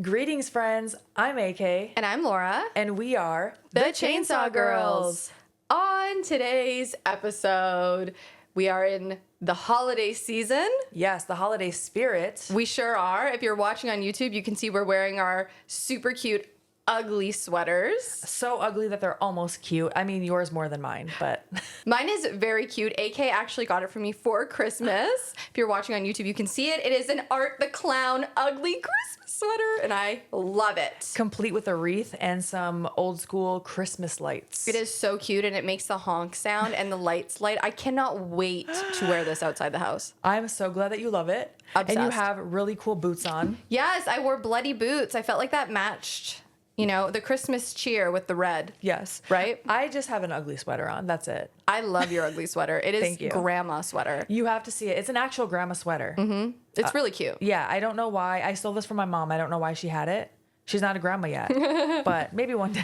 Greetings, friends. I'm AK. And I'm Laura. And we are the Chainsaw Girls. On today's episode, we are in the holiday season. Yes, the holiday spirit. We sure are. If you're watching on YouTube, you can see we're wearing our super cute, ugly sweaters. So ugly that they're almost cute. I mean, yours more than mine, but... Mine is very cute. AK actually got it for me for Christmas. If you're watching on YouTube, you can see it. It is an Art the Clown ugly Christmas sweater, and I love it. Complete with a wreath and some old school Christmas lights. It is so cute, and it makes the honk sound and the lights light. I cannot wait to wear this outside the house. I'm so glad that you love it. Obsessed. And you have really cool boots on. Yes, I wore bloody boots. I felt like that matched, you know, the Christmas cheer with the red. Yes. Right? I just have an ugly sweater on. That's it. I love your ugly sweater. It is Thank you. grandma sweater. You have to see it. It's an actual grandma sweater. Mm-hmm. It's really cute. Yeah, I don't know why. I stole this from my mom. I don't know why she had it. She's not a grandma yet, but maybe one day.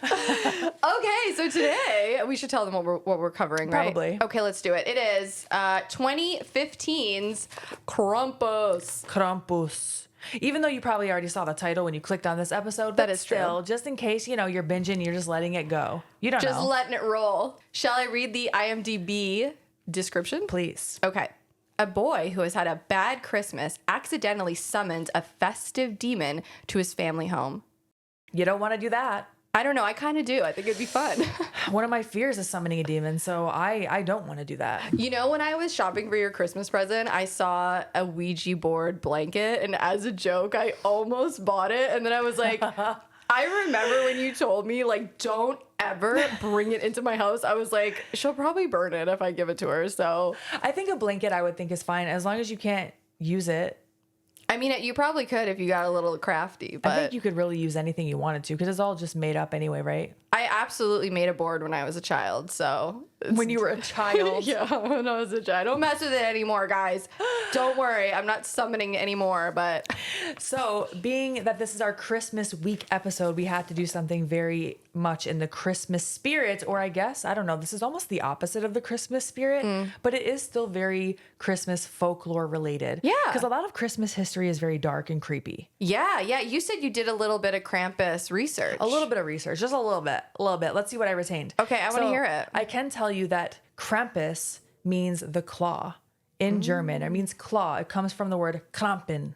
Okay, so today we should tell them what we're covering, right? Probably. Okay, let's do it. It is 2015's Krampus. Krampus. Even though you probably already saw the title when you clicked on this episode, That but is still, true. just in case, you know, you're binging, you're just letting it go. You don't Just know. letting it roll. Shall I read the IMDb description? Please. Okay. A boy who has had a bad Christmas accidentally summons a festive demon to his family home. You don't want to do that. I don't know. I kind of do. I think it'd be fun. One of my fears is summoning a demon, so I don't want to do that. You know, when I was shopping for your Christmas present, I saw a Ouija board blanket, and as a joke, I almost bought it. And then I was like, I remember when you told me, like, don't ever bring it into my house. I was like, she'll probably burn it if I give it to her. So I think a blanket I would think is fine as long as you can't use it. I mean, you probably could if you got a little crafty, but I think you could really use anything you wanted to because it's all just made up anyway, right? I absolutely made a board when I was a child. So When you were a child. yeah, when I was a child. Don't mess with it anymore, guys. Don't worry. I'm not summoning anymore, but So, being that this is our Christmas week episode, we have to do something very much in the Christmas spirit, or I guess, I don't know, this is almost the opposite of the Christmas spirit, but it is still very Christmas folklore related. Yeah. Because a lot of Christmas history is very dark and creepy. yeah. You said you did a little bit of Krampus research. A little bit of research, just a little bit. Let's see what I retained. Okay, I wanna hear it. I can tell you that Krampus means the claw in German. It means claw. It comes from the word Krampen.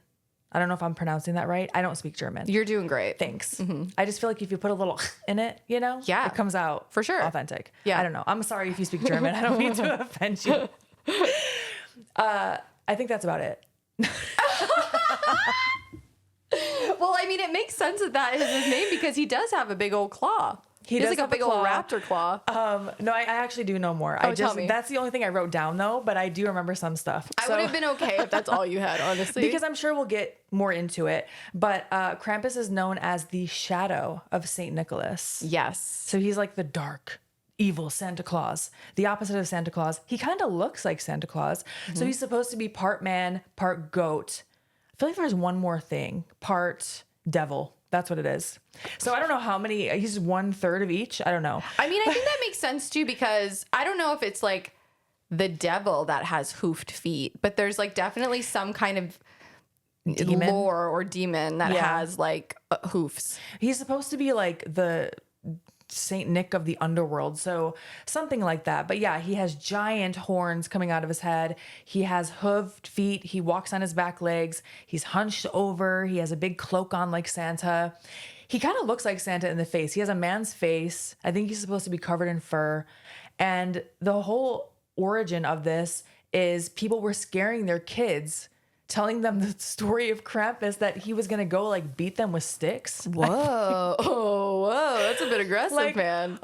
I don't know if I'm pronouncing that right. I don't speak German. You're doing great. Thanks. I just feel like if you put a little in it, you know, Yeah. it comes out For sure. authentic. Yeah. I don't know. I'm sorry if you speak German. I don't mean to offend you. I think that's about it. Well, I mean, it makes sense that is his name because he does have a big old claw. He has does like a have a big old claw. raptor claw. No, I actually do know more. Oh, tell me. That's the only thing I wrote down though, but I do remember some stuff. I would have been okay if that's all you had, honestly. Because I'm sure we'll get more into it. But Krampus is known as the shadow of Saint Nicholas. yes. So he's like the dark, evil Santa Claus, the opposite of Santa Claus. He kind of looks like Santa Claus. So he's supposed to be part man, part goat. I feel like there's one more thing, part devil. That's what it is. So I don't know how many, he's 1/3 of each. I don't know. I mean, I think that makes sense too because I don't know if it's like the devil that has hoofed feet, but there's like definitely some kind of Demon? lore or demon that Yeah. has like hoofs. He's supposed to be like the Saint Nick of the underworld. So something like that. But yeah, he has giant horns coming out of his head. He has hooved feet. He walks on his back legs. He's hunched over. He has a big cloak on like Santa. He kind of looks like Santa in the face. He has a man's face. I think he's supposed to be covered in fur. And the whole origin of this is people were scaring their kids, telling them the story of Krampus that he was going to go like beat them with sticks. Whoa. Whoa. That's a bit aggressive, man.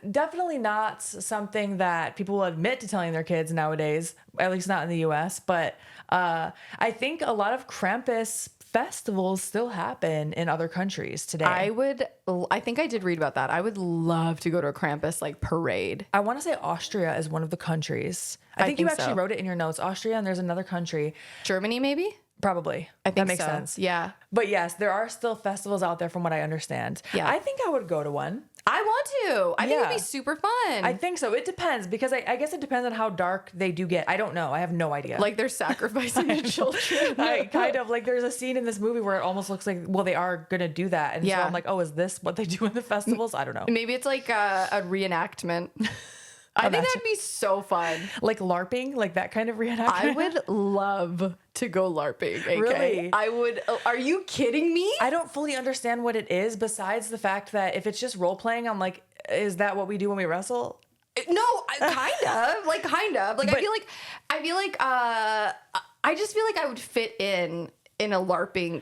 Definitely not something that people will admit to telling their kids nowadays, at least not in the US. But I think a lot of Krampus festivals still happen in other countries today. I think I did read about that. I would love to go to a Krampus like parade. I want to say Austria is one of the countries. I think you think actually so. wrote it in your notes. Austria, and there's another country. Germany, maybe? Probably. I think that makes so. sense. Yeah. But yes, there are still festivals out there from what I understand. Yeah. I think I would go to one. I want to. I think it'd Yeah. be super fun. I think so. It depends because I guess it depends on how dark they do get. I don't know. I have no idea. like they're sacrificing the children. I kind of like there's a scene in this movie where it almost looks like, well, they are gonna do that, and so Yeah. I'm like, oh, is this what they do in the festivals? I don't know. Maybe it's like a reenactment. I think that'd be so fun. Like LARPing, like that kind of reenactment. I would love to go LARPing. AK. Really? I would. Are you kidding me? I don't fully understand what it is besides the fact that if it's just role playing, I'm like, is that what we do when we wrestle? No, kind of. Like, kind of. Like, But- I just feel like I would fit in a LARPing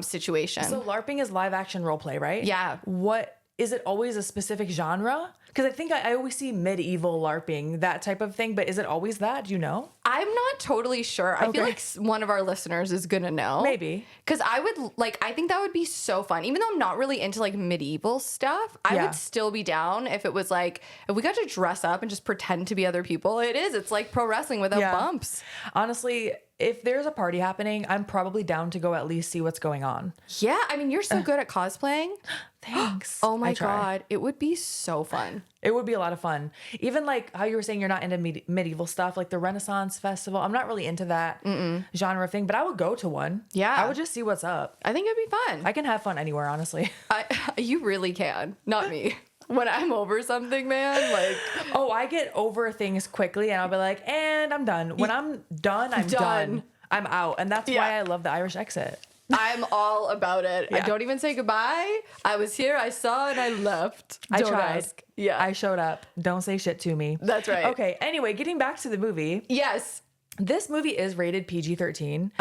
situation. So LARPing is live action role play, right? Yeah. What is it always a specific genre? Because I think I always see medieval LARPing, that type of thing, but is it always that? Do you know? I'm not totally sure. I feel Okay. like one of our listeners is gonna know. Maybe. Because I think that would be so fun. Even though I'm not really into like medieval stuff, I Yeah. would still be down if it was like, if we got to dress up and just pretend to be other people. It's like pro wrestling without Yeah. bumps. Honestly, if there's a party happening, I'm probably down to go at least see what's going on. Yeah, I mean, you're so good at cosplaying. Thanks. Oh my I try. God, it would be so fun. It would be a lot of fun. Even like how you were saying you're not into medieval stuff, like the Renaissance Festival. I'm not really into that genre of thing, but I would go to one. Yeah. I would just see what's up. I think it'd be fun. I can have fun anywhere, honestly. You really can, not me. When I'm over something, man, like Oh, I get over things quickly and I'll be like, and I'm done. When I'm done, I'm done. I'm out. And that's Yeah. why I love the Irish exit. I'm all about it. I Yeah. don't even say goodbye. I was here, I saw, and I left. I Don't tried. ask. Yeah. I showed up. Don't say shit to me. That's right. Okay. Anyway, getting back to the movie. Yes. This movie is rated PG-13.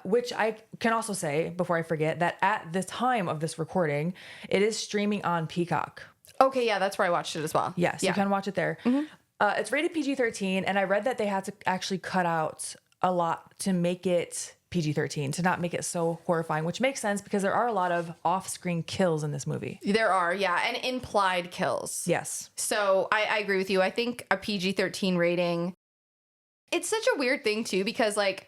Which I can also say, before I forget, that at the time of this recording, it is streaming on Peacock. Okay, yeah, that's where I watched it as well. Yes, yeah. you can watch it there. It's rated PG-13, and I read that they had to actually cut out a lot to make it PG-13, to not make it so horrifying, which makes sense because there are a lot of off-screen kills in this movie. There are, yeah, and implied kills. Yes. So I agree with you. I think a PG-13 rating, it's such a weird thing too, because like,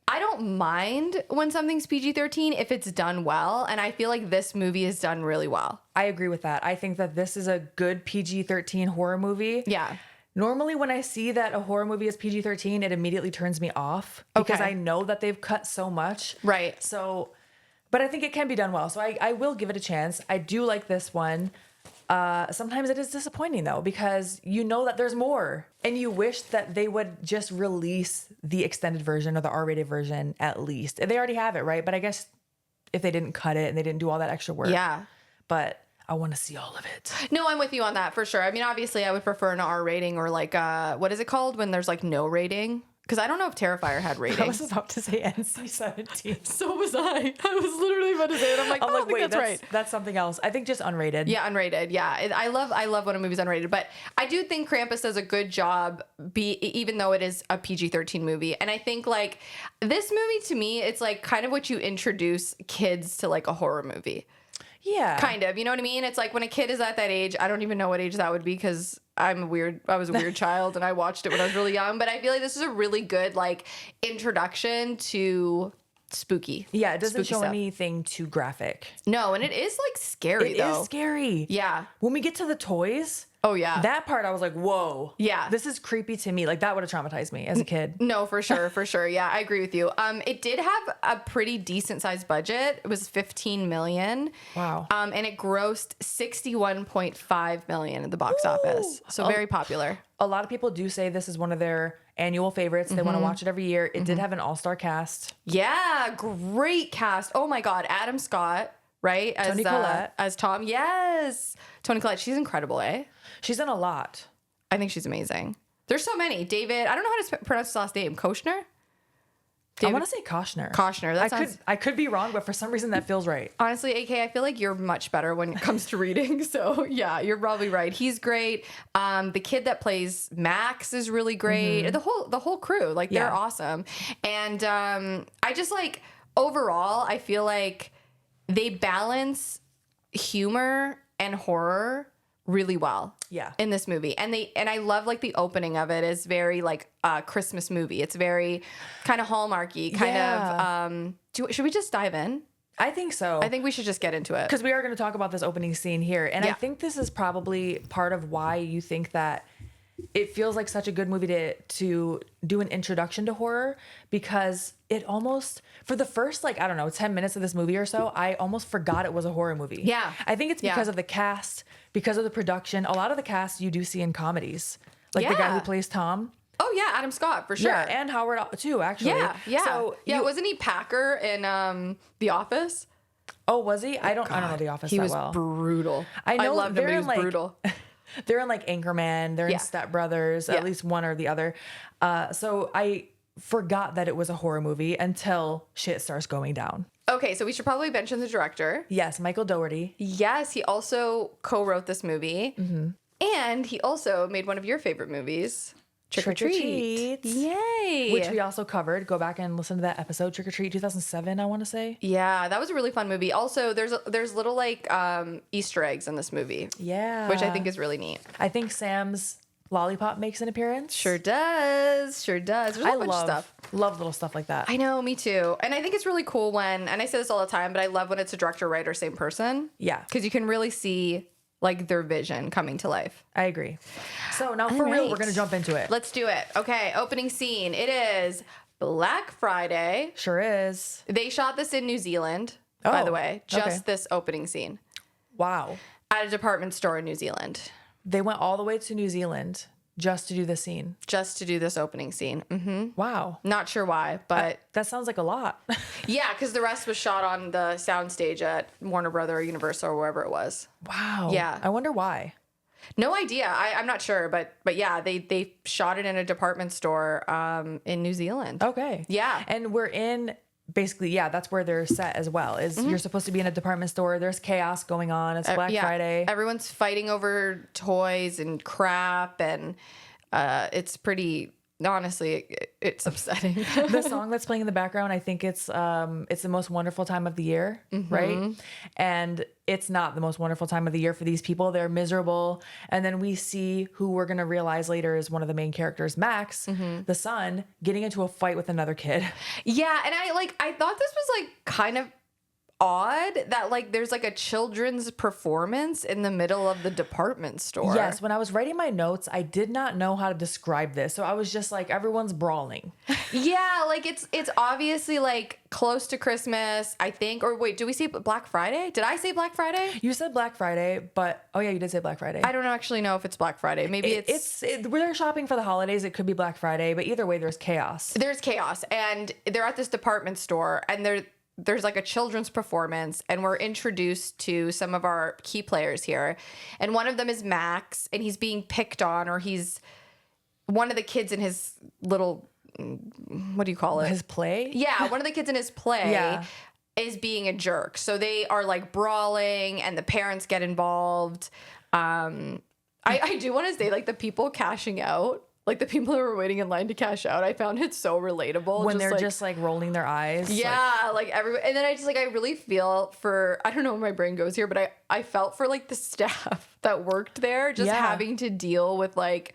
I don't mind when something's PG-13 if it's done well, and I feel like this movie is done really well. I agree with that. I think that this is a good PG-13 horror movie. Yeah. Normally, when I see that a horror movie is PG-13, it immediately turns me off because Okay. I know that they've cut so much. Right. So, but I think it can be done well. So I will give it a chance. I do like this one. Sometimes it is disappointing though, because you know that there's more and you wish that they would just release the extended version or the R-rated version at least. They already have it, right? But I guess if they didn't cut it and they didn't do all that extra work. Yeah. But I want to see all of it. No, I'm with you on that for sure. I mean, obviously, I would prefer an R rating or like, what is it called when there's like no rating? Because I don't know if Terrifier had I ratings. was about to say NC-17. So was I. I was literally about to say it. I'm like, I don't think wait, that's right. That's something else. I think just unrated. Yeah, unrated. Yeah, I love when a movie's unrated, but I do think Krampus does a good job. Even though it is a PG-13 movie, and I think like this movie to me, it's like kind of what you introduce kids to like a horror movie. Yeah. Kind of, you know what I mean? It's like when a kid is at that age, I don't even know what age that would be because I was a weird child and I watched it when I was really young, but I feel like this is a really good like introduction to spooky. Yeah, it doesn't spooky show stuff. anything too graphic. No, and it is like scary It though. is scary. Yeah. When we get to the toys, Oh yeah. that part I was like, whoa. Yeah. This is creepy to me. Like that would have traumatized me as a kid. No, for sure, for sure. Yeah, I agree with you. It did have a pretty decent sized budget. It was 15 million. Wow. And it grossed 61.5 million at the box office. So very popular. A lot of people do say this is one of their annual favorites. They want to watch it every year. It did have an all-star cast. Yeah, great cast. Oh my God, Adam Scott, right? As, Toni Collette. as Tom. Yes, Toni Collette. She's incredible, eh? She's in a lot. I think she's amazing. There's so many. David, I don't know how to pronounce his last name. Koshner? I want to say Koshner. Koshner. That sounds. I could be wrong, but for some reason that feels right. Honestly, AK, I feel like you're much better when it comes to reading. So yeah, you're probably right. He's great. The kid that plays Max is really great. The whole crew, like they're Yeah. awesome. And I just like overall, I feel like they balance humor and horror really well. Yeah. In this movie. And I love like the opening of it is very like Christmas movie. It's very kind of Hallmarky, kind Yeah. of should we just dive in? I think so. I think we should just get into it. Because we are going to talk about this opening scene here. And I Yeah. think this is probably part of why you think that it feels like such a good movie to do an introduction to horror, because it almost, for the first, like, I don't know, 10 minutes of this movie or so, I almost forgot it was a horror movie. Yeah. I think it's because of the cast, because of the production. A lot of the cast you do see in comedies. Like the guy who Yeah. plays Tom. Oh yeah, Adam Scott for sure. Yeah, and Howard too, actually. Yeah. So wasn't he Packer in The Office? Oh, was he? I don't know The Office He that was well. brutal. I know loved him, but he was brutal. They're in like Anchorman. They're in Step Brothers. At least one or the other. So I forgot that it was a horror movie until shit starts going down. Okay, so we should probably mention the director. Yes, Michael Dougherty. Yes, he also co-wrote this movie. Mm-hmm. And he also made one of your favorite movies, Trick or Treat. Treat. Yay. Which we also covered. Go back and listen to that episode, Trick or Treat 2007, I want to say. Yeah, that was a really fun movie. Also, there's little like Easter eggs in this movie. Yeah. Which I think is really neat. I think Sam's lollipop makes an appearance. Sure does. Sure does. There's a whole bunch of stuff. Love little stuff like that. I know, me too. And I think it's really cool when, and I say this all the time, but I love when it's a director, writer, same person. Yeah. Because you can really see like their vision coming to life. I agree. So now for real, we're going to jump into it. Let's do it. Okay, opening scene. It is Black Friday. Sure is. They shot this in New Zealand, by Oh, the way. Just okay. this opening scene. Wow. At a department store in New Zealand. They went all the way to New Zealand just to do this scene. Just to do this opening scene. Wow. Not sure why, but That sounds like a lot. yeah, because the rest was shot on the soundstage at Warner Brother or Universal or wherever it was. Wow. Yeah. I wonder why. No idea. I'm not sure, but yeah, they shot it in a department store in New Zealand. Okay. Yeah. And we're in basically, yeah, that's where they're set as well. Is you're supposed to be in a department store. There's chaos going on. It's Black Friday. Everyone's fighting over toys and crap, and it's pretty. Honestly, it's upsetting. The song that's playing in the background, I think it's the most wonderful time of the year, right? And it's not the most wonderful time of the year for these people. They're miserable. And then we see who we're going to realize later is one of the main characters, Max, the son, getting into a fight with another kid. Yeah, and I thought this was like kind of odd that like there's like a children's performance in the middle of the department store. Yes, when I was writing my notes, I did not know how to describe this. So I was just like, everyone's brawling. Yeah, like it's obviously like close to Christmas, I think. Or wait, do we say Black Friday? Did I say Black Friday? You said Black Friday, but oh yeah, you did say Black Friday. I don't actually know if it's Black Friday. Maybe We're shopping for the holidays. It could be Black Friday, but either way, there's chaos. there's chaos, and they're at this department store, and there's like a children's performance, and we're introduced to some of our key players here. And one of them is Max, and he's being picked on, or he's one of the kids in his little, what do you call it? His play? Yeah, one of the kids in his play Yeah. is being a jerk. So they are like brawling, and the parents get involved. I do want to say, like, the people cashing out, like the people who were waiting in line to cash out, I found it so relatable. When they're like, just like rolling their eyes. yeah, like everyone. And then I just like, I really feel for, I don't know where my brain goes here, but I felt for like the staff that worked there, just Yeah. having to deal with like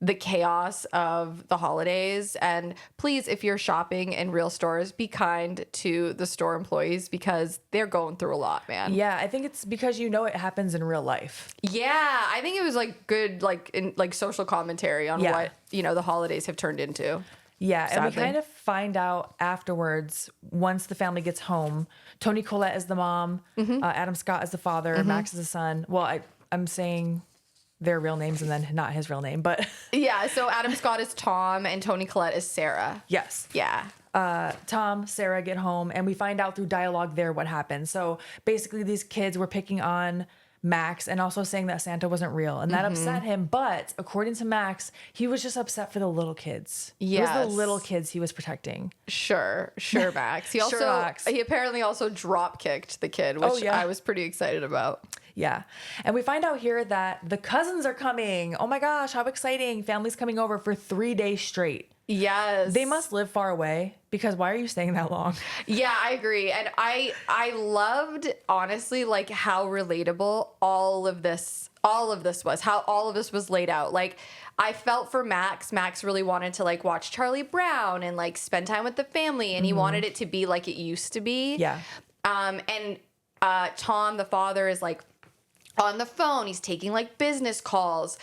the chaos of the holidays. And please, if you're shopping in real stores, be kind to the store employees because they're going through a lot, man. Yeah, I think it's because you know it happens in real life. Yeah, I think it was like good, like in like social commentary on Yeah. what, you know, the holidays have turned into. Yeah, and we Sadly. kind of find out afterwards, once the family gets home, Toni Collette is the mom, Adam Scott is the father, Max is the son. Well, I'm saying their real names and then not his real name, but Yeah, so Adam Scott is Tom and Toni Collette is Sarah. yes. Yeah. Tom, Sarah get home, and we find out through dialogue there what happened. So basically, these kids were picking on Max and also saying that Santa wasn't real, and that upset him. But according to Max, he was just upset for the little kids. It was Yes. the little kids he was protecting. Sure, Max. He Sure, Max. he apparently also drop kicked the kid, which yeah. I was pretty excited about. Yeah. And we find out here that the cousins are coming. Oh my gosh, how exciting. Family's coming over for 3 days straight. Yes. They must live far away because why are you staying that long? Yeah, I agree. And I loved honestly like how relatable all of this was, how all of this was laid out. Like I felt for Max. Max really wanted to like watch Charlie Brown and like spend time with the family, and he wanted it to be like it used to be. Yeah. And Tom, the father, is like on the phone. He's taking like business calls.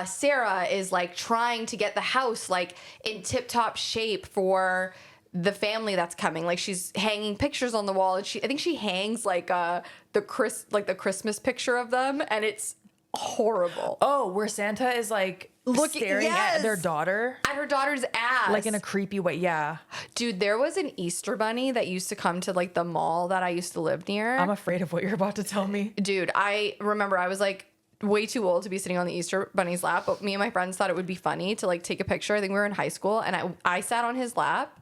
Sarah is like trying to get the house like in tip-top shape for the family that's coming. Like she's hanging pictures on the wall, and I think she hangs like the Christmas picture of them, and it's horrible. Oh, where Santa is like staring at their daughter. At her daughter's ass. Like in a creepy way. Yeah. Dude, there was an Easter bunny that used to come to like the mall that I used to live near. I'm afraid of what you're about to tell me. Dude, I remember I was like way too old to be sitting on the Easter bunny's lap, but me and my friends thought it would be funny to like take a picture. I think we were in high school, and I sat on his lap.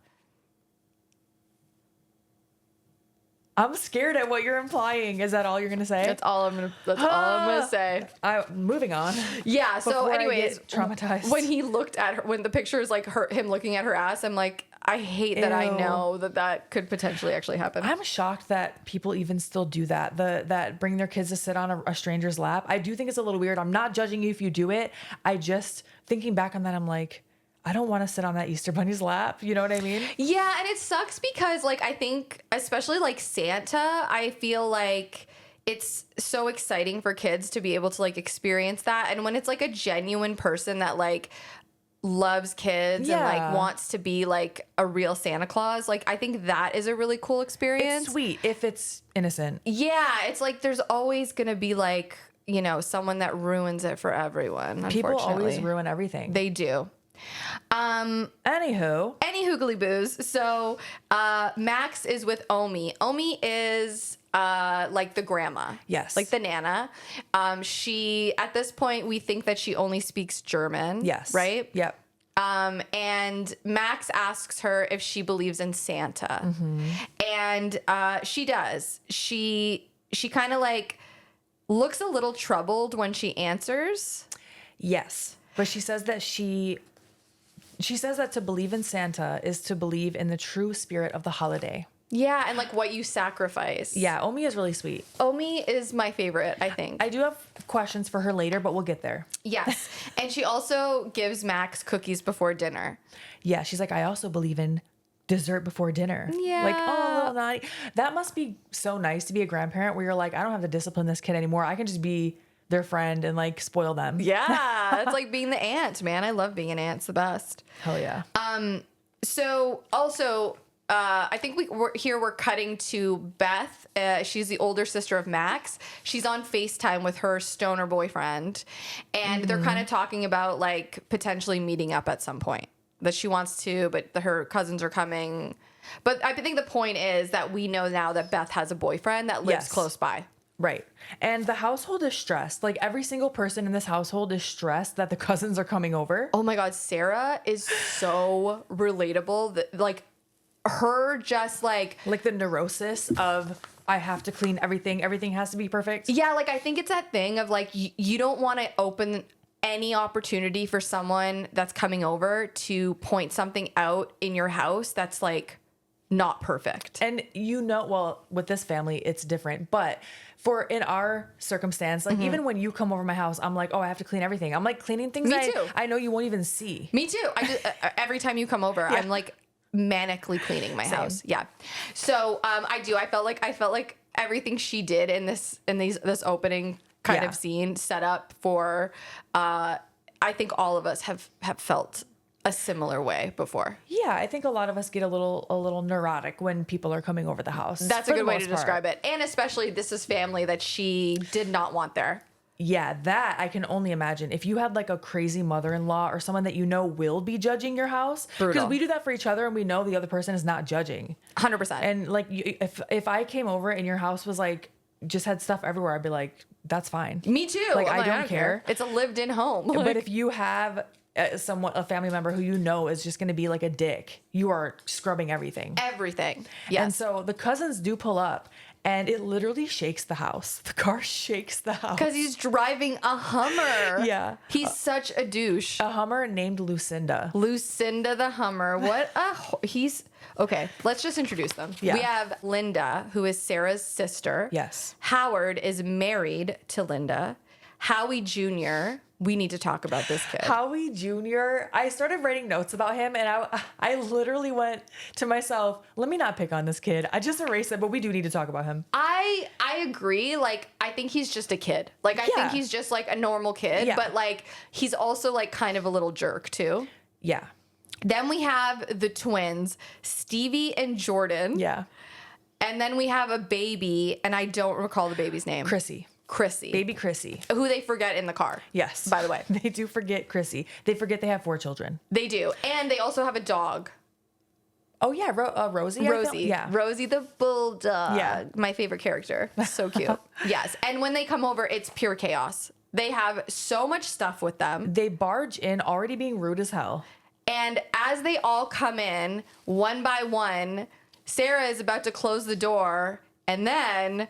I'm scared at what you're implying. Is that all you're gonna say? That's all I'm gonna say. Moving on. Yeah. So, Before anyways, I get traumatized. When he looked at her, when the picture is like him looking at her ass, I'm like, I hate that. I know that could potentially actually happen. I'm shocked that people even still do that. That bring their kids to sit on a stranger's lap. I do think it's a little weird. I'm not judging you if you do it. I just thinking back on that, I'm like, I don't want to sit on that Easter bunny's lap. You know what I mean? Yeah, and it sucks because like I think especially like Santa, I feel like it's so exciting for kids to be able to like experience that. And when it's like a genuine person that like loves kids and like wants to be like a real Santa Claus, like I think that is a really cool experience. It's sweet if it's innocent. Yeah, it's like there's always gonna be like, you know, someone that ruins it for everyone. People always ruin everything. They do. Anywho googly boos. So Max is with Omi. Omi is like the grandma. Yes. Like the nana. She, at this point, we think that she only speaks German. Yes. Right? Yep. And Max asks her if she believes in Santa. Mm-hmm. And she does. She kind of like looks a little troubled when she answers. Yes. But she says that she says that to believe in Santa is to believe in the true spirit of the holiday. Yeah, and like what you sacrifice. Yeah, Omi is really sweet. Omi is my favorite, I think. I do have questions for her later, but we'll get there. Yes. And she also gives Max cookies before dinner. Yeah, she's like, I also believe in dessert before dinner. Yeah. Like, oh, little naughty. That must be so nice to be a grandparent where you're like, I don't have to discipline this kid anymore. I can just be their friend and like spoil them. Yeah. It's like being the aunt, man. I love being an aunt. It's the best. Hell yeah. So also, I think we're cutting to Beth. She's the older sister of Max. She's on FaceTime with her stoner boyfriend, and they're kind of talking about like potentially meeting up at some point. That she wants to, but her cousins are coming. But I think the point is that we know now that Beth has a boyfriend that lives close by. Right. And the household is stressed. Like every single person in this household is stressed that the cousins are coming over. Oh my God. Sarah is so relatable. Like her just like the neurosis of I have to clean everything. Everything has to be perfect. Yeah. Like I think it's that thing of like, you don't want to open any opportunity for someone that's coming over to point something out in your house that's like not perfect. And well, with this family, it's different. But in our circumstance, like even when you come over my house, I'm like, oh, I have to clean everything. I'm like cleaning things I know you won't even see. Me too. I just, every time you come over, I'm like manically cleaning my house. Yeah. So I felt like everything she did in this opening kind of scene set up for I think all of us have felt a similar way before. Yeah, I think a lot of us get a little neurotic when people are coming over the house. That's a good way to describe it. And especially this is family that she did not want there. Yeah, that I can only imagine. If you had like a crazy mother-in-law or someone that you know will be judging your house, because we do that for each other and we know the other person is not judging. 100%. And like if I came over and your house was like just had stuff everywhere, I'd be like, that's fine. Me too. Like I don't care. It's a lived-in home. But if you have a family member who you know is just going to be like a dick, you are scrubbing everything. Everything. Yes. And so the cousins do pull up and it literally shakes the house. The car shakes the house. Because he's driving a Hummer. Yeah. He's such a douche. A Hummer named Lucinda. Lucinda the Hummer. He's... Okay, let's just introduce them. Yeah. We have Linda, who is Sarah's sister. Yes. Howard is married to Linda. Howie Jr., We need to talk about this kid. Howie Jr., I started writing notes about him and I literally went to myself, let me not pick on this kid. I just erased it, but we do need to talk about him. I agree. Like, I think he's just a kid. Like, I think he's just like a normal kid, but like, he's also like kind of a little jerk too. Yeah. Then we have the twins, Stevie and Jordan. Yeah. And then we have a baby, and I don't recall the baby's name. Chrissy. Baby Chrissy. Who they forget in the car. Yes. By the way. They do forget Chrissy. They forget they have 4 children. They do. And they also have a dog. Oh, yeah. Rosie? Rosie. Yeah. Rosie the bulldog. Yeah. My favorite character. So cute. Yes. And when they come over, it's pure chaos. They have so much stuff with them. They barge in already being rude as hell. And as they all come in, one by one, Sarah is about to close the door. And then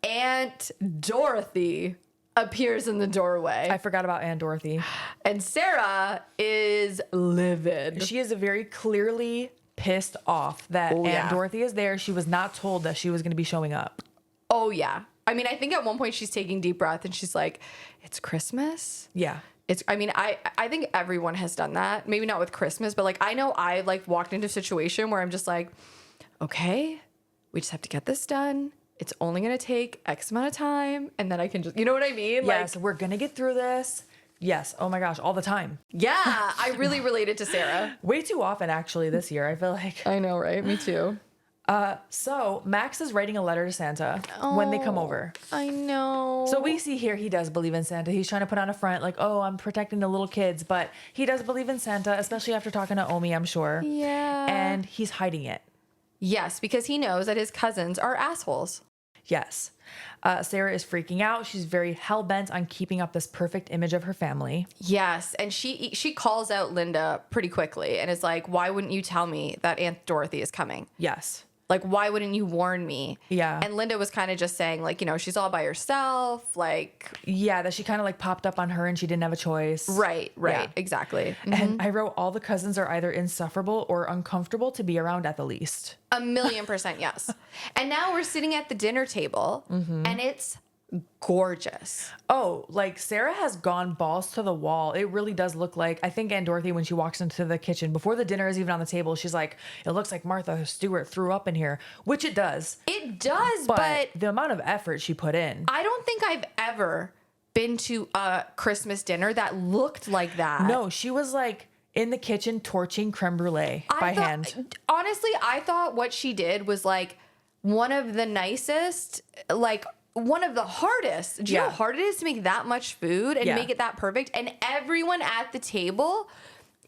Aunt Dorothy appears in the doorway. I forgot about Aunt Dorothy. And Sarah is livid. She is very clearly pissed off that Aunt Dorothy is there. She was not told that she was going to be showing up. Oh, yeah. I mean, I think at one point she's taking deep breath and she's like, it's Christmas? Yeah. I think everyone has done that. Maybe not with Christmas, but like, I know I like walked into a situation where I'm just like, okay, we just have to get this done. It's only going to take X amount of time. And then I can just, you know what I mean? Yes, like, we're going to get through this. Yes. Oh my gosh. All the time. yeah, I really related to Sarah. Way too often, actually, this year. I feel like. I know, right? Me too. So Max is writing a letter to Santa when they come over. I know. So we see here he does believe in Santa. He's trying to put on a front like, oh, I'm protecting the little kids. But he does believe in Santa, especially after talking to Omi, I'm sure. Yeah. And he's hiding it. Yes, because he knows that his cousins are assholes. Yes. Sarah is freaking out. She's very hell-bent on keeping up this perfect image of her family. Yes, and she calls out Linda pretty quickly and is like, why wouldn't you tell me that Aunt Dorothy is coming? Yes. Like, why wouldn't you warn me? Yeah. And Linda was kind of just saying, like, you know, she's all by herself. Like, Yeah, that she kind of like popped up on her and she didn't have a choice. right, Yeah. exactly. And I wrote all the cousins are either insufferable or uncomfortable to be around at the least. 1,000,000% yes. And now we're sitting at the dinner table and it's gorgeous. Oh, like Sarah has gone balls to the wall. It really does look like, I think Aunt Dorothy, when she walks into the kitchen, before the dinner is even on the table, she's like, it looks like Martha Stewart threw up in here, which it does. It does, But but the amount of effort she put in. I don't think I've ever been to a Christmas dinner that looked like that. No, she was like in the kitchen torching creme brulee by hand. Honestly, I thought what she did was like one of the nicest, like one of the hardest. Do you know how hard it is to make that much food and make it that perfect? And everyone at the table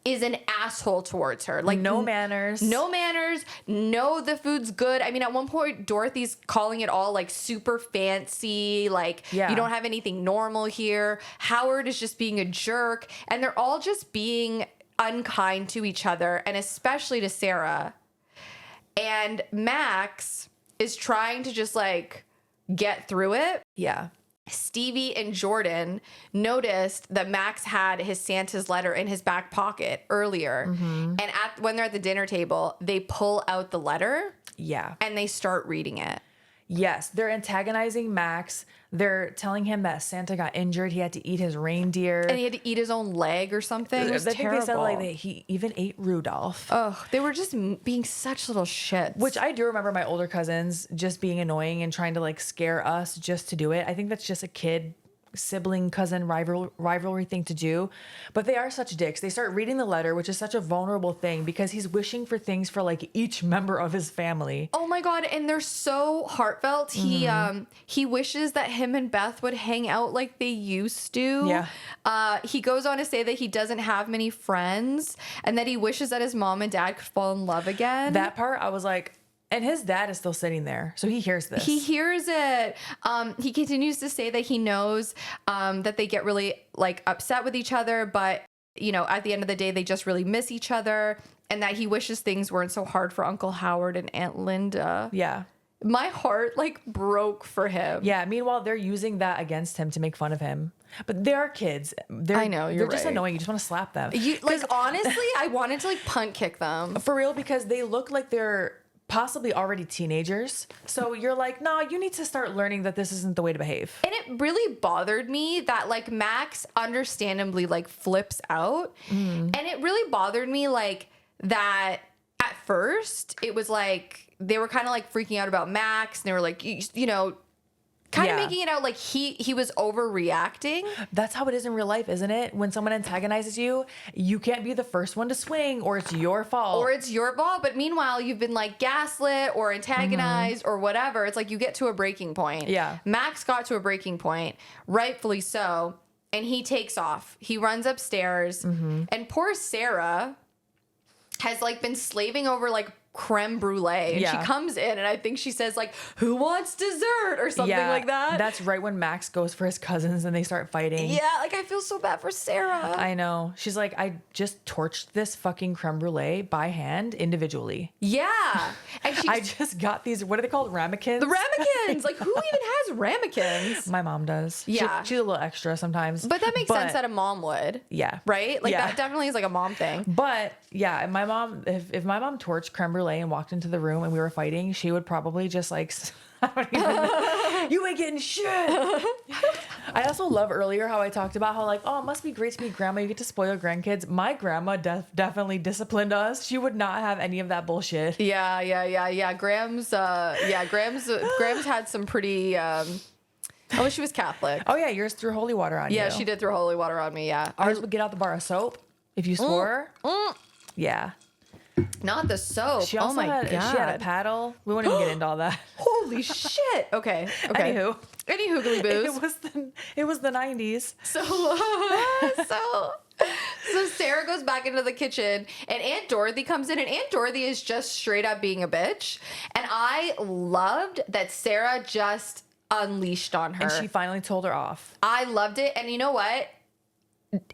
is an asshole towards her. Like No manners. No manners. No, the food's good. I mean, at one point, Dorothy's calling it all like super fancy. Like, Yeah. you don't have anything normal here. Howard is just being a jerk. And they're all just being unkind to each other, and especially to Sarah. And Max is trying to just like get through it. Yeah. Stevie and Jordan noticed that Max had his Santa's letter in his back pocket earlier. And when they're at the dinner table, they pull out the letter Yeah. and they start reading it. Yes. They're antagonizing Max. They're telling him that Santa got injured. He had to eat his reindeer. And he had to eat his own leg or something. It was I think terrible. they said like that he even ate Rudolph. Ugh, they were just being such little shits. Which I do remember my older cousins just being annoying and trying to like scare us just to do it. I think that's just a kid sibling cousin rivalry thing to do, but they are such dicks. They start reading the letter, which is such a vulnerable thing because he's wishing for things for like each member of his family. Oh my god, and they're so heartfelt. He wishes that him and Beth would hang out like they used to. Yeah. He goes on to say that he doesn't have many friends and that he wishes that his mom and dad could fall in love again. That part I was like, and his dad is still sitting there, so he hears this. He hears it. He continues to say that he knows that they get really like upset with each other, but you know, at the end of the day, they just really miss each other, and that he wishes things weren't so hard for Uncle Howard and Aunt Linda. Yeah. My heart like broke for him. Yeah. Meanwhile, they're using that against him to make fun of him. But they are kids. I know, you're They're just right. annoying. You just want to slap them. You like honestly, I wanted to like punt kick them. For real, because they look like they're possibly already teenagers. So you're like, no, you need to start learning that this isn't the way to behave. And it really bothered me that like Max understandably like flips out. And it really bothered me like that at first it was like they were kind of like freaking out about Max and they were like, you know, kind of making it out like he was overreacting. That's how it is in real life, isn't it? When someone antagonizes you, you can't be the first one to swing, or it's your fault. Or it's your fault. But meanwhile, you've been like gaslit or antagonized or whatever. It's like you get to a breaking point. Yeah. Max got to a breaking point, rightfully so. And he takes off. He runs upstairs. And poor Sarah has like been slaving over like creme brulee. And she comes in and I think she says like, who wants dessert or something like that. That's right when Max goes for his cousins and they start fighting. Yeah, like I feel so bad for Sarah. I know. She's like, I just torched this fucking creme brulee by hand individually. Yeah. And I just got these, what are they called? Ramekins? The ramekins. Like who even has ramekins? My mom does. Yeah. She's a little extra sometimes. But that makes sense that a mom would. Yeah. Right? Like Yeah. that definitely is like a mom thing. But yeah, my mom, if my mom torched creme brulee and walked into the room and we were fighting, she would probably just like, I don't even know. You ain't getting shit. I also love earlier how I talked about how like, oh, it must be great to be grandma. You get to spoil your grandkids. My grandma definitely disciplined us. She would not have any of that bullshit. Yeah. Grams had some pretty oh, she was Catholic. Oh yeah, yours threw holy water on you. Yeah, she did throw holy water on me, yeah. Ours would get out the bar of soap if you swore. Yeah. Not the soap. She also God. she had a paddle. We won't even get into all that. Holy shit. Okay. Anywho. Any hoogly boos. It was the 90s. So Sarah goes back into the kitchen and Aunt Dorothy comes in and Aunt Dorothy is just straight up being a bitch. And I loved that Sarah just unleashed on her. And she finally told her off. I loved it. And you know what?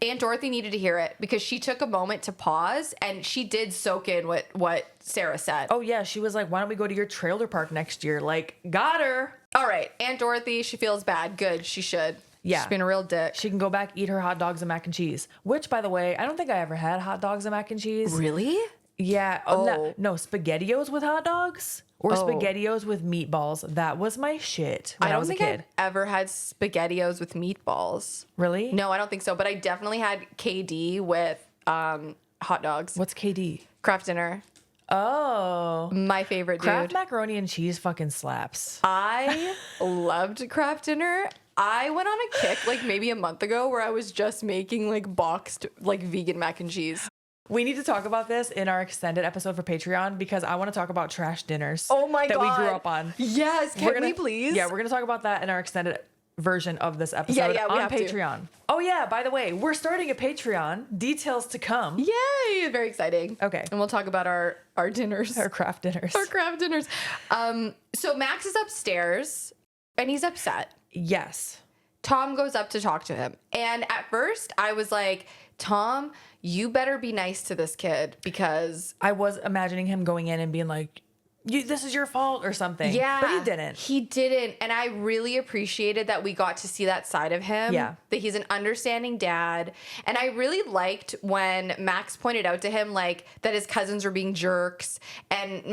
Aunt Dorothy needed to hear it because she took a moment to pause and she did soak in what Sarah said. Oh yeah, she was like, why don't we go to your trailer park next year? Like, got her. All right, Aunt Dorothy, she feels bad. Good, she should. Yeah. She's being a real dick. She can go back, eat her hot dogs and mac and cheese. Which, by the way, I don't think I ever had hot dogs and mac and cheese. Really? Yeah. No, SpaghettiOs with hot dogs or SpaghettiOs with meatballs. That was my shit when I was a kid. I've ever had SpaghettiOs with meatballs. Really? No, I don't think so. But I definitely had KD with hot dogs. What's KD? Kraft Dinner. Oh. My favorite dude. Kraft macaroni and cheese fucking slaps. I loved Kraft Dinner. I went on a kick like maybe a month ago where I was just making like boxed like vegan mac and cheese. We need to talk about this in our extended episode for Patreon because I want to talk about trash dinners. Oh my God. That we grew up on. Yes, can we please? Yeah, we're going to talk about that in our extended version of this episode we on have Patreon. To. Oh yeah, by the way, we're starting a Patreon. Details to come. Yay, very exciting. Okay. And we'll talk about our dinners. Our craft dinners. Our craft dinners. So Max is upstairs and he's upset. Yes. Tom goes up to talk to him. And at first I was like, Tom, you better be nice to this kid because I was imagining him going in and being like, this is your fault or something. Yeah. But he didn't. He didn't. And I really appreciated that we got to see that side of him. Yeah. That he's an understanding dad. And I really liked when Max pointed out to him like that his cousins were being jerks. And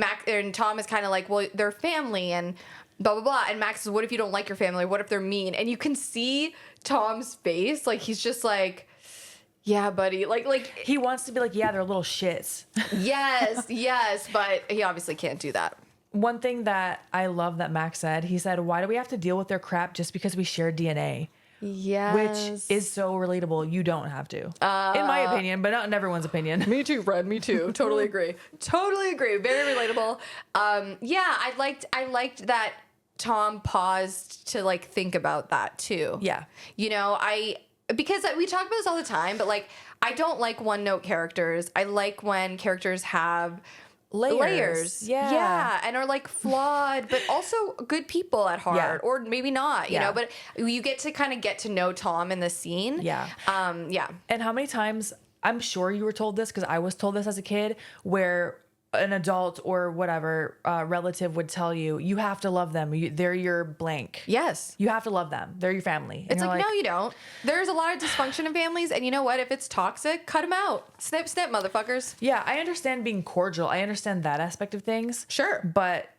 Tom is kind of like, well, they're family and blah, blah, blah. And Max says, what if you don't like your family? What if they're mean? And you can see Tom's face. Like, he's just like, yeah, buddy. Like he wants to be like, yeah, they're little shits. Yes. But he obviously can't do that. One thing that I love that Max said, he said, why do we have to deal with their crap just because we share DNA? Yes. Which is so relatable. You don't have to. In my opinion, but not in everyone's opinion. Me too, Fred. Me too. Totally agree. Totally agree. Very relatable. Yeah, I liked that Tom paused to like think about that too. Yeah. You know, because we talk about this all the time, but like I don't like one-note characters. I like when characters have layers. Yeah. And are like flawed, but also good people at heart. Yeah. Or maybe not, you know, but you get to kind of get to know Tom in the scene. Yeah. Yeah. And how many times, I'm sure you were told this because I was told this as a kid, where an adult or whatever relative would tell you, you have to love them. They're your blank. Yes. You have to love them. They're your family. And It's you're like, no, you don't. There's a lot of dysfunction in families, and you know what? If it's toxic, cut them out. Snip, snip, motherfuckers. yeah, I understand being cordial. I understand that aspect of things. Sure. But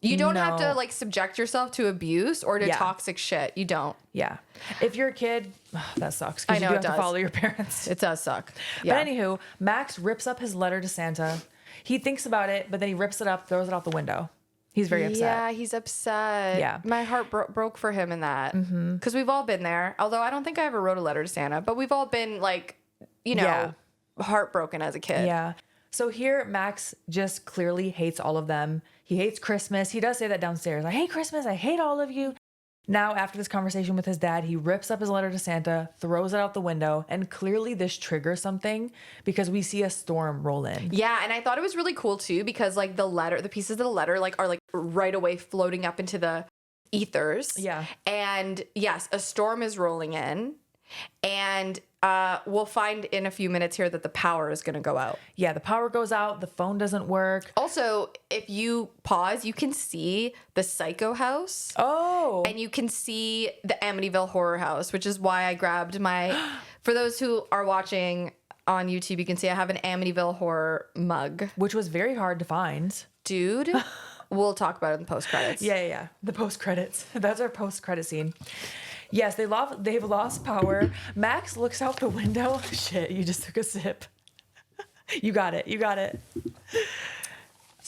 You don't have no. to like subject yourself to abuse or to Yeah. toxic shit. You don't. yeah, if you're a kid, that sucks I because you know do it have to does. follow your parents. It does suck. Yeah. But anywho, Max rips up his letter to Santa. He thinks about it, but then he rips it up, throws it out the window. He's very upset. Yeah, he's upset. Yeah. My heart broke for him in that. Because we've all been there. Although I don't think I ever wrote a letter to Santa, but we've all been like, you know, Yeah. heartbroken as a kid. Yeah. So here, Max just clearly hates all of them. He hates Christmas. He does say that downstairs. I hate Christmas. I hate all of you. Now, after this conversation with his dad, he rips up his letter to Santa, throws it out the window, and clearly this triggers something because we see a storm roll in. Yeah, and I thought it was really cool too because like the pieces of the letter like are like right away floating up into the ethers. Yeah. And yes, a storm is rolling in, and we'll find in a few minutes here that the power is going to go out. Yeah, the power goes out. The phone doesn't work. Also, if you pause, you can see the Psycho House. Oh. And you can see the Amityville Horror House, which is why I grabbed my. For those who are watching on YouTube, you can see I have an Amityville Horror mug. Which was very hard to find. Dude, we'll talk about it in the post credits. Yeah. The post credits. That's our post credit scene. Yes, they've lost power. Max looks out the window. Shit, you just took a sip. You got it.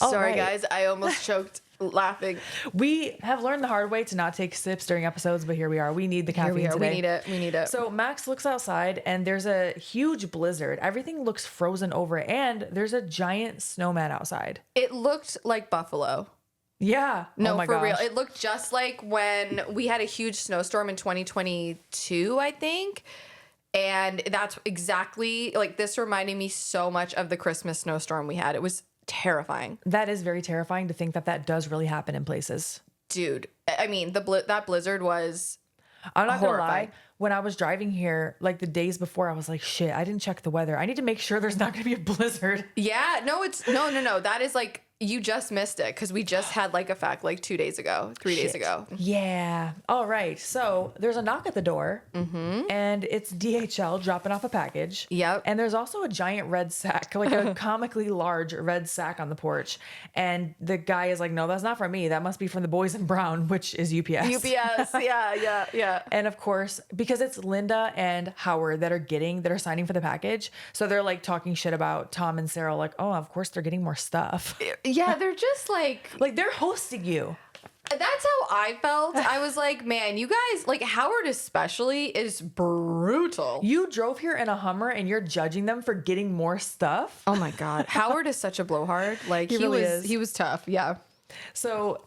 All Sorry, right. guys. I almost choked laughing. We have learned the hard way to not take sips during episodes, but here we are. We need the caffeine Here we are. today. We need it. So Max looks outside and there's a huge blizzard. Everything looks frozen over and there's a giant snowman outside. It looked like Buffalo. Yeah. No, oh my for real. gosh. It looked just like when we had a huge snowstorm in 2022, I think. And that's exactly like this reminded me so much of the Christmas snowstorm we had. It was terrifying. That is very terrifying to think that does really happen in places. Dude, I mean, that blizzard was I'm not gonna lie. horrifying. When I was driving here, like the days before, I was like, shit, I didn't check the weather. I need to make sure there's not gonna be a blizzard. Yeah, no, it's no. That is like you just missed it because we just had like a fact like 3 days ago. Yeah. All right. So there's a knock at the door, and it's DHL dropping off a package. Yep. And there's also a giant red sack, like a comically large red sack on the porch. And the guy is like, no, that's not from me. That must be from the boys in brown, which is UPS. UPS, yeah. And of course, because it's Linda and Howard that are signing for the package. So they're like talking shit about Tom and Sarah, like, oh, of course they're getting more stuff. Yeah, they're just like Like they're hosting you. that's how I felt. I was like, man, you guys, like Howard especially is brutal. You drove here in a Hummer and you're judging them for getting more stuff. Oh my God. Howard is such a blowhard. Like He really is. he was tough. Yeah. So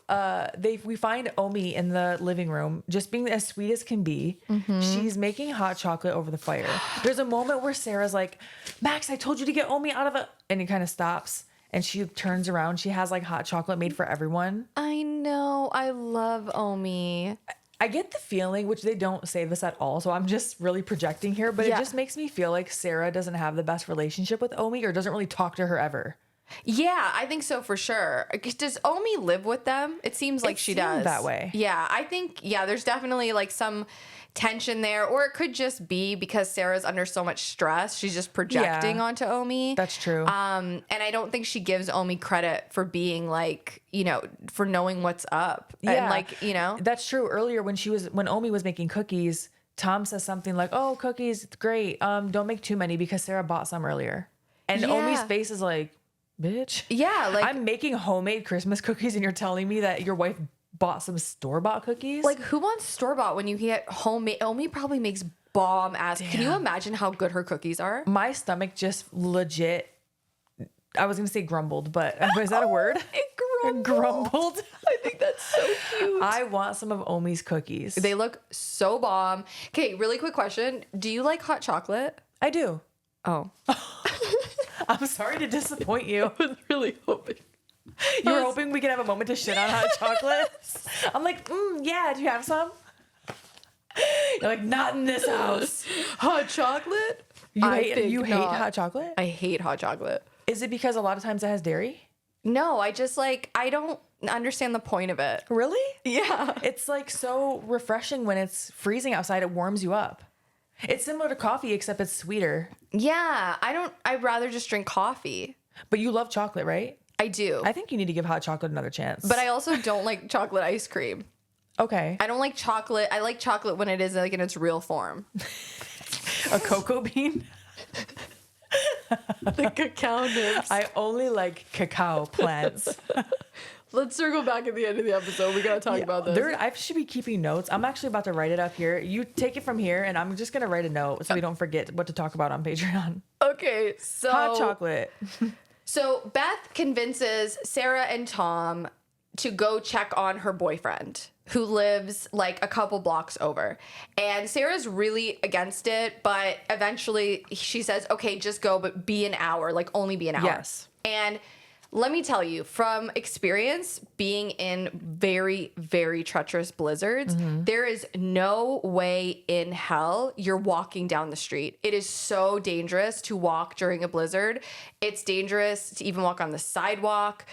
we find Omi in the living room, just being as sweet as can be. She's making hot chocolate over the fire. There's a moment where Sarah's like, Max, I told you to get Omi out of the, and he kind of stops. And she turns around. She has like hot chocolate made for everyone. I know. I love Omi. I get the feeling, which they don't say this at all, so I'm just really projecting here, but Yeah. it just makes me feel like Sarah doesn't have the best relationship with Omi or doesn't really talk to her ever. Yeah, I think so for sure. Does Omi live with them? It seems like she seemed does. that way. Yeah, I think, there's definitely like some tension there, or it could just be because Sarah's under so much stress. She's just projecting Yeah. onto Omi. That's true. And I don't think she gives Omi credit for being like, for knowing what's up. And like, That's true. Earlier when Omi was making cookies, Tom says something like, "Oh, cookies, it's great. Don't make too many because Sarah bought some earlier." And Yeah. Omi's face is like, "Bitch, yeah, like I'm making homemade Christmas cookies and you're telling me that your wife bought some store-bought cookies?" Like, who wants store-bought when you get homemade? Omi probably makes bomb ass. Can you imagine how good her cookies are? my stomach just legit, I was going to say grumbled, but is that a word? It Grumbled. I think that's so cute. I want some of Omi's cookies. They look so bomb. Okay, really quick question. Do you like hot chocolate? I do. Oh. I'm sorry to disappoint you. I was really hoping. You were hoping we could have a moment to shit on hot chocolate? I'm like, yeah, do you have some? You're like, not in this house. Hot chocolate? You I hate think hate not. hot chocolate? I hate hot chocolate. Is it because a lot of times it has dairy? No, I just like, I don't understand the point of it. Really? Yeah. It's like so refreshing when it's freezing outside. It warms you up. It's similar to coffee, except it's sweeter. Yeah. I'd rather just drink coffee. But you love chocolate, right? I do. I think you need to give hot chocolate another chance. But I also don't like chocolate ice cream. Okay. I don't like chocolate. I like chocolate when it is like in its real form. A cocoa bean? The cacao nibs. I only like cacao plants. Let's circle back at the end of the episode. We gotta talk about this. I should be keeping notes. I'm actually about to write it up here. You take it from here, and I'm just gonna write a note so we don't forget what to talk about on Patreon. Okay, so Hot chocolate. So Beth convinces Sarah and Tom to go check on her boyfriend, who lives like a couple blocks over. And Sarah's really against it, but eventually she says, okay, just go, but be an hour, like only be an hour. Yes. And let me tell you, from experience being in very, very treacherous blizzards, there is no way in hell you're walking down the street. It is so dangerous to walk during a blizzard. It's dangerous to even walk on the sidewalk.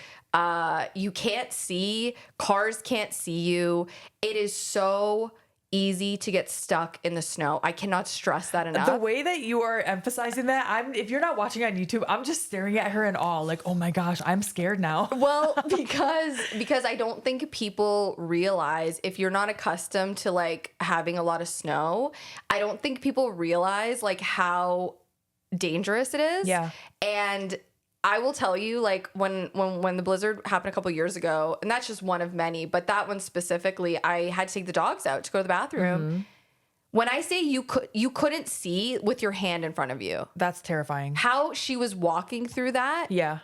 You can't see. Cars can't see you. It is so easy to get stuck in the snow. I cannot stress that enough. The way that you are emphasizing that, if you're not watching on YouTube, I'm just staring at her in awe, like, oh my gosh, I'm scared now. Well, because I don't think people realize, if you're not accustomed to like having a lot of snow, I don't think people realize like how dangerous it is. Yeah. And I will tell you, like when the blizzard happened a couple years ago, and that's just one of many, but that one specifically, I had to take the dogs out to go to the bathroom. When I say you couldn't see with your hand in front of you. That's terrifying. How she was walking through that. Yeah.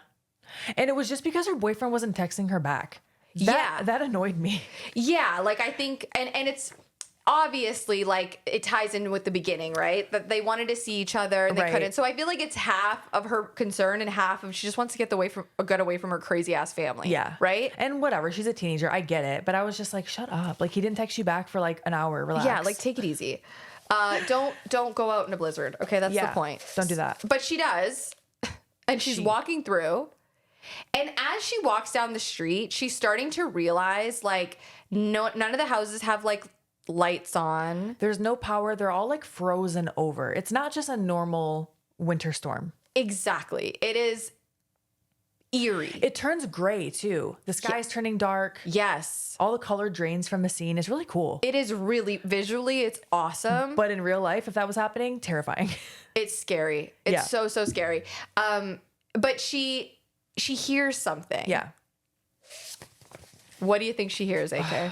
And it was just because her boyfriend wasn't texting her back. That annoyed me. Yeah, like I think, and it's obviously like it ties in with the beginning, right? That they wanted to see each other and they couldn't. So I feel like it's half of her concern and half of she just wants to get away from her crazy ass family. Yeah. Right? And whatever, she's a teenager. I get it. But I was just like, shut up. Like, he didn't text you back for like an hour. Relax. Yeah, like take it easy. Don't go out in a blizzard. Okay, that's the point. Don't do that. But she does. And she's walking through. And as she walks down the street, she's starting to realize like none of the houses have like lights on. There's no power. They're all like frozen over. It's not just a normal winter storm. Exactly. It is eerie. It turns gray too. The sky is turning dark. Yes. All the color drains from the scene. It's really cool. It is really visually, it's awesome. But in real life, if that was happening, terrifying. It's scary. It's so scary. But she hears something. Yeah. What do you think she hears, AK?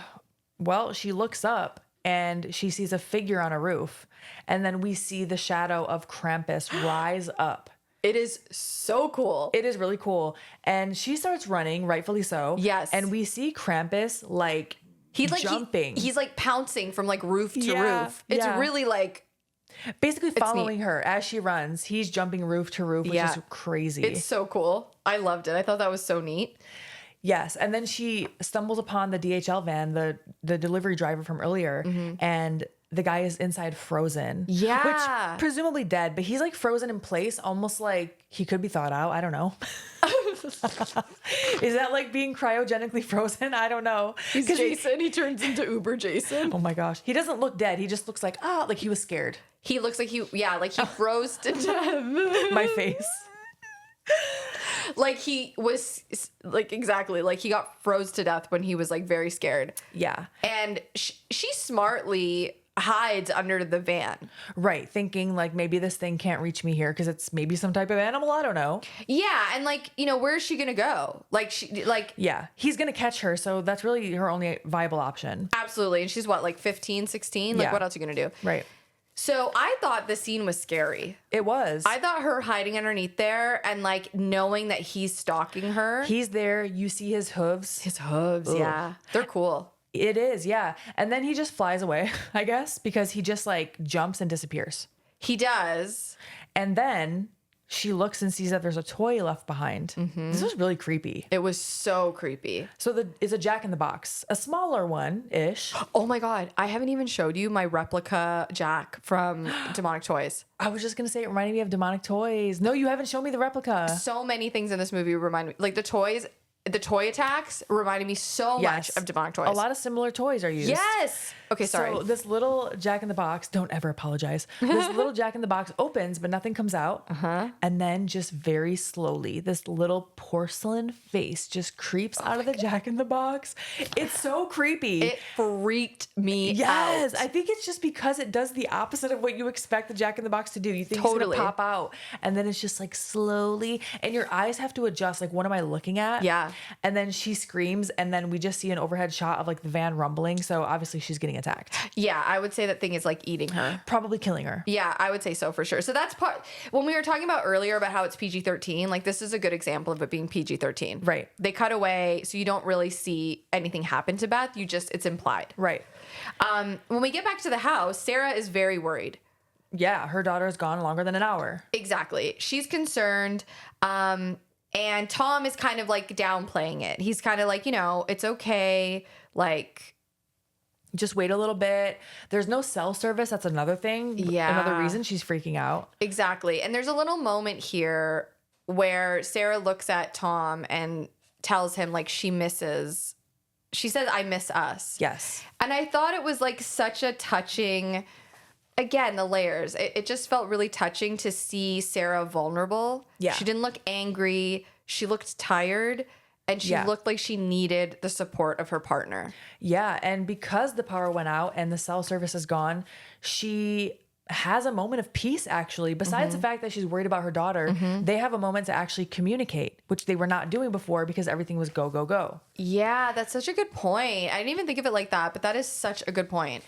Well, she looks up and she sees a figure on a roof. And then we see the shadow of Krampus rise up. It is so cool. It is really cool. And she starts running, rightfully so. Yes. And we see Krampus like he's like jumping. He's like pouncing from like roof to Yeah, roof. It's really like basically following her as she runs. He's jumping roof to roof, which is crazy. It's so cool. I loved it. I thought that was so neat. Yes. And then she stumbles upon the DHL van, the delivery driver from earlier, and the guy is inside frozen. Yeah. Which presumably dead, but he's like frozen in place, almost like he could be thawed out. I don't know. Is that like being cryogenically frozen? I don't know. He's Jason. He turns into Uber Jason. Oh my gosh. He doesn't look dead. He just looks like he was scared. He looks like he froze to death. My face. Like he was like exactly like he got froze to death when he was like very scared. Yeah. And she smartly hides under the van. Right. Thinking like maybe this thing can't reach me here because it's maybe some type of animal. I don't know. Yeah. And like, where is she going to go? Yeah. He's going to catch her. So that's really her only viable option. Absolutely. And she's what, like 15, 16? Like what else are you going to do? Right. So I thought the scene was scary. It was. I thought her hiding underneath there and like knowing that he's stalking her. He's there. You see his hooves. His hooves. Ugh. Yeah. They're cool. It is. Yeah. And then he just flies away, I guess, because he just like jumps and disappears. He does. And then she looks and sees that there's a toy left behind. This was really creepy. It was so creepy. So it's a Jack in the Box, a smaller one-ish. Oh my God. I haven't even showed you my replica Jack from Demonic Toys. I was just going to say, it reminded me of Demonic Toys. No, you haven't shown me the replica. So many things in this movie remind me. Like the toys, the toy attacks reminded me so much of demonic toys. A lot of similar toys are used. Yes. Okay, sorry. So this little Jack in the Box, don't ever apologize. This little Jack in the Box opens, but nothing comes out. And then just very slowly, this little porcelain face just creeps out of the Jack in the Box. It's so creepy. It freaked me out. Yes. I think it's just because it does the opposite of what you expect the Jack in the Box to do. You think it's going to pop out. And then it's just like slowly, and your eyes have to adjust. Like, what am I looking at? Yeah. And then she screams, and then we just see an overhead shot of like the van rumbling. So obviously she's getting attacked. Yeah, I would say that thing is like eating her. Probably killing her. Yeah, I would say so for sure. So that's part, when we were talking about earlier about how it's PG-13, like this is a good example of it being PG-13. Right. They cut away, so you don't really see anything happen to Beth. It's implied. Right. When we get back to the house, Sarah is very worried. Yeah, her daughter is gone longer than an hour. Exactly. She's concerned. And Tom is kind of like downplaying it. He's kind of like, it's okay. Like, just wait a little bit. There's no cell service. That's another thing. Yeah. Another reason she's freaking out. Exactly. And there's a little moment here where Sarah looks at Tom and tells him like she says, I miss us. Yes. And I thought it was like such a touching, again, the layers. It just felt really touching to see Sarah vulnerable. Yeah. She didn't look angry. She looked tired. And she looked like she needed the support of her partner. Yeah. And because the power went out and the cell service is gone, she has a moment of peace, actually. Besides the fact that she's worried about her daughter, they have a moment to actually communicate, which they were not doing before because everything was go, go, go. Yeah, that's such a good point. I didn't even think of it like that, but that is such a good point.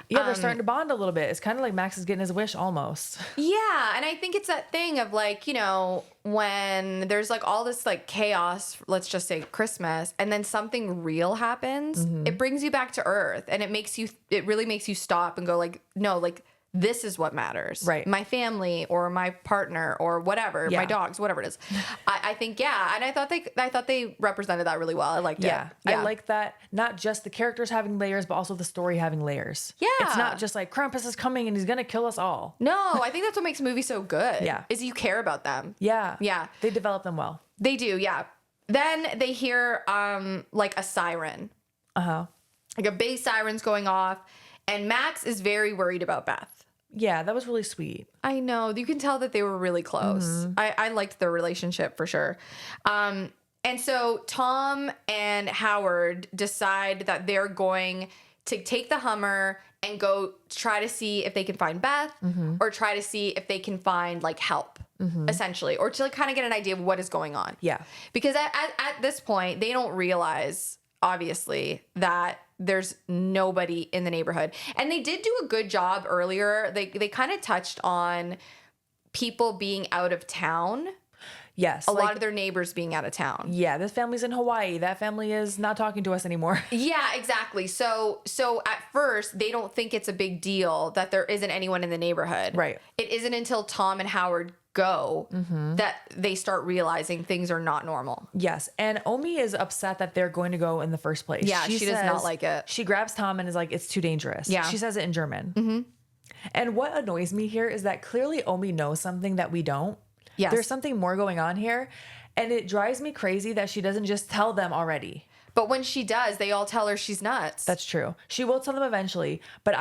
Yeah, they're starting to bond a little bit. It's kind of like Max is getting his wish almost. Yeah, and I think it's that thing of like, when there's like all this like chaos, let's just say Christmas, and then something real happens, it brings you back to earth, and it really makes you stop and go like, no, like this is what matters. Right. My family or my partner or whatever, my dogs, whatever it is. I think, yeah. And I thought they represented that really well. I liked it. I like that. Not just the characters having layers, but also the story having layers. Yeah. It's not just like Krampus is coming and he's going to kill us all. No, I think that's what makes a movie so good. Yeah. Is you care about them. Yeah. Yeah. They develop them well. They do, yeah. Then they hear like a siren. Like a big siren's going off. And Max is very worried about Beth. Yeah, that was really sweet. I know. You can tell that they were really close. I liked their relationship for sure. And so Tom and Howard decide that they're going to take the Hummer and go try to see if they can find Beth or try to see if they can find like help, essentially, or to like, kind of get an idea of what is going on. Yeah. Because at this point, they don't realize, obviously, that there's nobody in the neighborhood. And they did do a good job earlier. They kind of touched on people being out of town. Yes. A lot of their neighbors being out of town. Yeah, this family's in Hawaii. That family is not talking to us anymore. Yeah, exactly. So at first, they don't think it's a big deal that there isn't anyone in the neighborhood. Right. It isn't until Tom and Howard go that they start realizing things are not normal. Yes. And Omi is upset that they're going to go in the first place. Yeah, she does not like it. She grabs Tom and is like, it's too dangerous. Yeah. She says it in German. And what annoys me here is that clearly Omi knows something that we don't. Yes. There's something more going on here. And it drives me crazy that she doesn't just tell them already. But when she does, they all tell her she's nuts. That's true. She will tell them eventually. But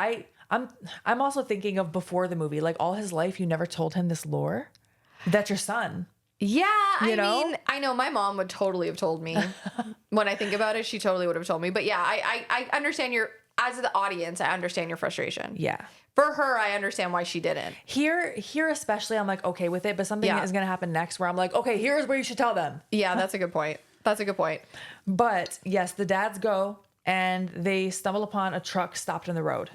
I'm also thinking of before the movie, like all his life, you never told him this lore. That's your son. Yeah, You know? mean, I know my mom would totally have told me. When I think about it, she totally would have told me. But yeah, I understand as the audience, I understand your frustration. Yeah. For her, I understand why she didn't. Here especially, I'm like, okay with it. But something is going to happen next where I'm like, okay, here's where you should tell them. Yeah, that's a good point. That's a good point. But yes, the dads go and they stumble upon a truck stopped in the road.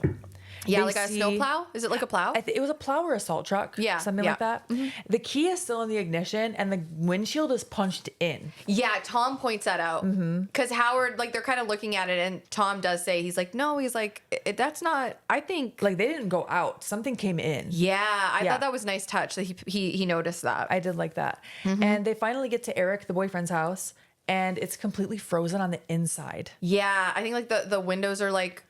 Yeah, They like a see- snowplow? Is it like a plow? It was a plow or assault truck. Yeah, Something yeah. like that. The key is still in the ignition and the windshield is punched in. Yeah, Tom points that out. Because Howard, like, they're kind of looking at it, and Tom does say, he's like, no, he's like, that's not, I think. Like they didn't go out. Something came in. Yeah, I Yeah. thought that was a nice touch that he noticed that. I did like that. And they finally get to Eric, the boyfriend's house, and it's completely frozen on the inside. Yeah, I think like the windows are like,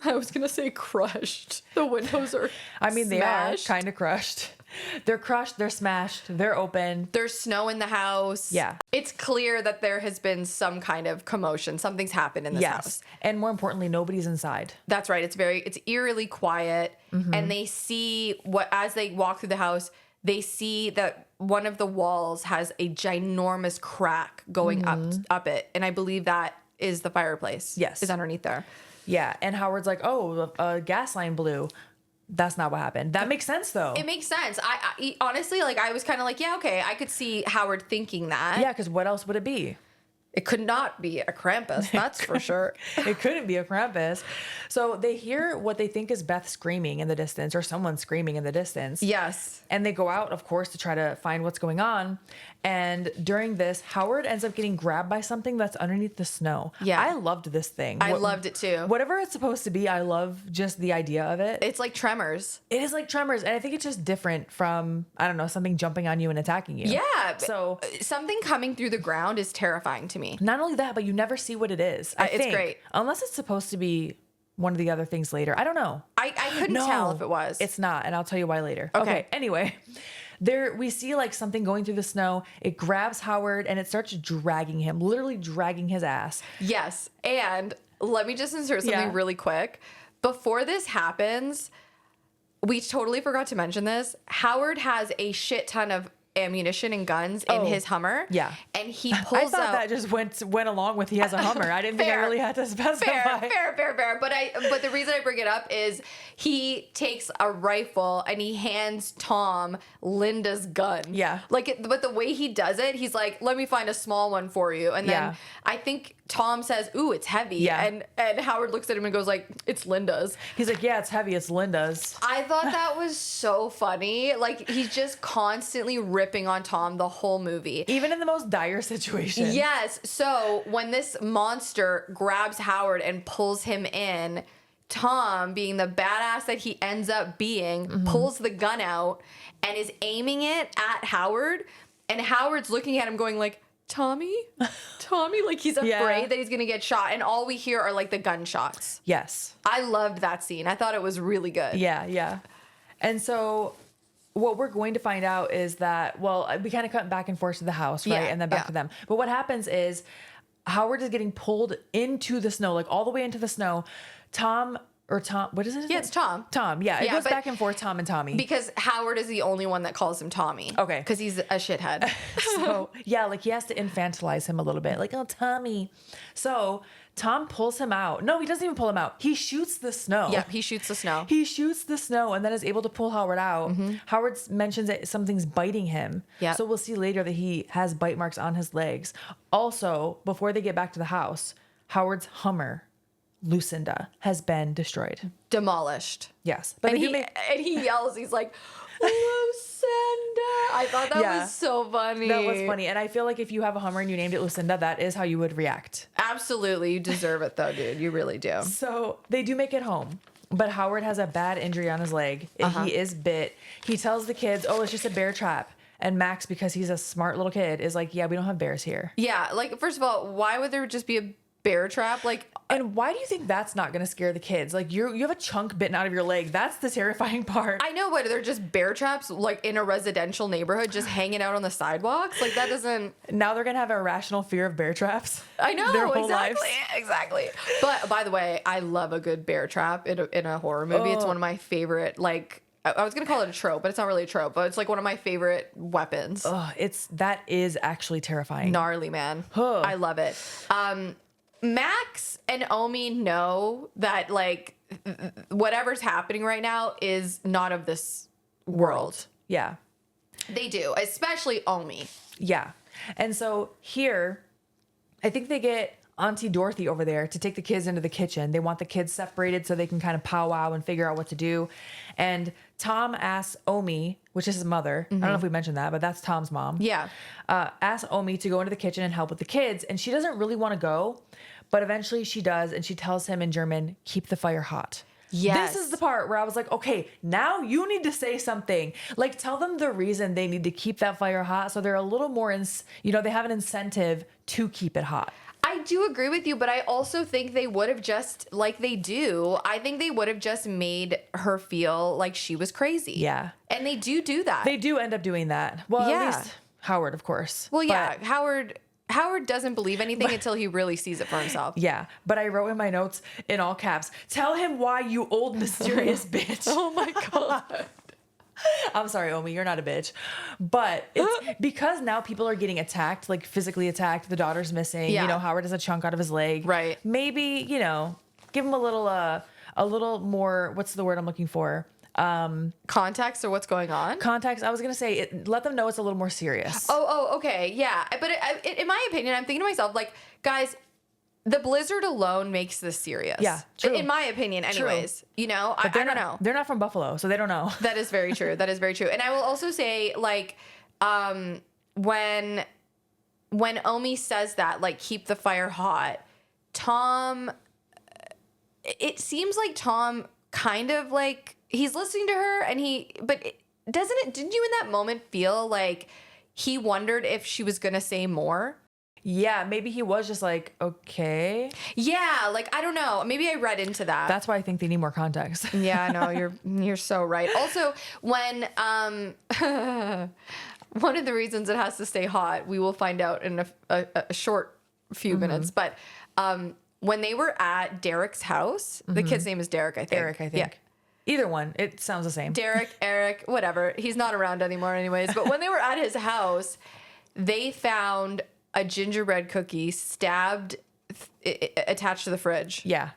I was gonna say crushed. The windows are I mean, they smashed. are kind of crushed. They're crushed, they're smashed, they're open. There's snow in the house. Yeah. It's clear that there has been some kind of commotion. Something's happened in this house. And more importantly, nobody's inside. That's right. It's eerily quiet. And they see as they walk through the house, they see that one of the walls has a ginormous crack going up it. And I believe that is the fireplace. Yes. Is underneath there. Yeah. And Howard's like, oh, a gas line blew. That's not what happened. That makes sense, though. It makes sense. I honestly, like, I was kind of like, yeah, okay. I could see Howard thinking that. Yeah, because what else would it be? It could not be a Krampus, that's for sure. It couldn't be a Krampus. So they hear what they think is Beth screaming in the distance, or someone screaming in the distance. Yes. And they go out, of course, to try to find what's going on. And during this, Howard ends up getting grabbed by something that's underneath the snow. Yeah. I loved this thing. I loved it too. Whatever it's supposed to be, I love just the idea of it. It's like Tremors. It is like Tremors. And I think it's just different from, I don't know, something jumping on you and attacking you. Yeah. So something coming through the ground is terrifying to me. not only that, but you never see what it is. I It's think. great. Unless it's supposed to be one of the other things later. I don't know. I couldn't tell if it was. It's not, and I'll tell you why later. Okay. Anyway, there we see like something going through the snow. It grabs Howard and it starts dragging him, literally dragging his ass. Yes. And let me just insert something Yeah. really quick. Before this happens, we totally forgot to mention this. Howard has a shit ton of ammunition and guns in his Hummer. Yeah. And he I pulls thought out. that just went along with he has a Hummer. I didn't think I Fair. really had to specify. Fair. But the reason I bring it up is he takes a rifle and he hands Tom Linda's gun. Yeah. But the way he does it, he's like, "Let me find a small one for you." And then Yeah. I think Tom says, "Ooh, it's heavy." Yeah. And Howard looks at him and goes like, "It's Linda's." He's like, yeah, it's heavy. It's Linda's. I thought that was so funny. Like, he's just constantly ripping on Tom the whole movie. Even in the most dire situation. Yes. So when this monster grabs Howard and pulls him in, Tom, being the badass that he ends up being, pulls the gun out and is aiming it at Howard. And Howard's looking at him going like, Tommy? Like he's afraid Yeah. that he's going to get shot. And all we hear are like the gunshots. Yes. I loved that scene. I thought it was really good. Yeah. And so what we're going to find out is that, well, we kind of cut back and forth to the house, right? Yeah, And then back yeah. to them. But what happens is Howard is getting pulled into the snow, like all the way into the snow. Tom, what is it? Yeah, it's Tom. Tom, yeah. It Yeah, goes but- back and forth, Tom and Tommy. Because Howard is the only one that calls him Tommy. Okay. Because he's a shithead. So, yeah, like he has to infantilize him a little bit. Like, oh, Tommy. So Tom pulls him out. No, he doesn't even pull him out. He shoots the snow. Yep, he shoots the snow. He shoots the snow and then is able to pull Howard out. Howard mentions that something's biting him. Yeah. So we'll see later that he has bite marks on his legs. Also, before they get back to the house, Howard's Hummer, Lucinda, has been destroyed. Demolished. Yes. But And they do and he yells, he's like, Lucinda. I thought that Yeah. was so funny. that was funny. And I feel like if you have a Hummer and you named it Lucinda, that is how you would react. Absolutely. You deserve it though, dude. You really do. So they do make it home. But Howard has a bad injury on his leg. He is bit. He tells the kids, oh, it's just a bear trap. And Max, because he's a smart little kid, is like, yeah, we don't have bears here. Yeah. Like, first of all, why would there just be a bear trap? Like, And why do you think that's not going to scare the kids? Like you have a chunk bitten out of your leg. That's the terrifying part. I know, but they're just bear traps, like in a residential neighborhood, just hanging out on the sidewalks. Like, that doesn't. Now they're going to have a irrational fear of bear traps. I know, Their whole exactly, lives. exactly. But by the way, I love a good bear trap in a horror movie. It's one of my favorite. Like, I was gonna call it a trope, but it's not really a trope. But it's like one of my favorite weapons. That is actually terrifying. Gnarly, man. Huh. I love it. Max and Omi know that like whatever's happening right now is not of this world. Yeah. They do, especially Omi. Yeah. And so here, I think they get Auntie Dorothy over there to take the kids into the kitchen. They want the kids separated so they can kind of powwow and figure out what to do. And Tom asks Omi, which is his mother. I don't know if we mentioned that, but that's Tom's mom. Yeah. Asks Omi to go into the kitchen and help with the kids. And she doesn't really want to go, but eventually she does. And she tells him in German, keep the fire hot. Yes. This is the part where I was like, okay, now you need to say something. Like, tell them the reason they need to keep that fire hot so they're a little more, they have an incentive to keep it hot. I do agree with you, but I also think they would have just, like they do, I think they would have just made her feel like she was crazy. Yeah. And they do that. They do end up doing that. Well, Yeah. at least Howard, of course. Well, yeah, But- Howard doesn't believe anything until he really sees it for himself. Yeah, but I wrote in my notes in all caps, tell him why, you old mysterious bitch. Oh my God. I'm sorry, Omi, you're not a bitch. But it's because now people are getting attacked, like physically attacked. The daughter's missing. Yeah. You know, Howard has a chunk out of his leg. Right. Maybe, you know, give him a little more, what's the word I'm looking for? Context or what's going on? Context. I was going to say, let them know it's a little more serious. Oh, okay. Yeah. But in my opinion, I'm thinking to myself, like, guys, the blizzard alone makes this serious. Yeah, true. In my opinion, anyways. True. You know, I don't know. They're not from Buffalo, so they don't know. That is very true. That is very true. And I will also say, like, when Omi says that, like, keep the fire hot, Tom, it seems like Tom kind of, like, he's listening to her and didn't you in that moment feel like he wondered if she was going to say more? Yeah, maybe he was just like, okay. Yeah, like, I don't know. Maybe I read into that. That's why I think they need more context. Yeah, no, you're so right. Also, when one of the reasons it has to stay hot, we will find out in a short few minutes. But when they were at Derek's house, the kid's name is Derek, I think. Eric, I think. Yeah. Either one. It sounds the same. Derek, Eric, whatever. He's not around anymore, anyways. But when they were at his house, they found a gingerbread cookie stabbed, attached to the fridge. Yeah.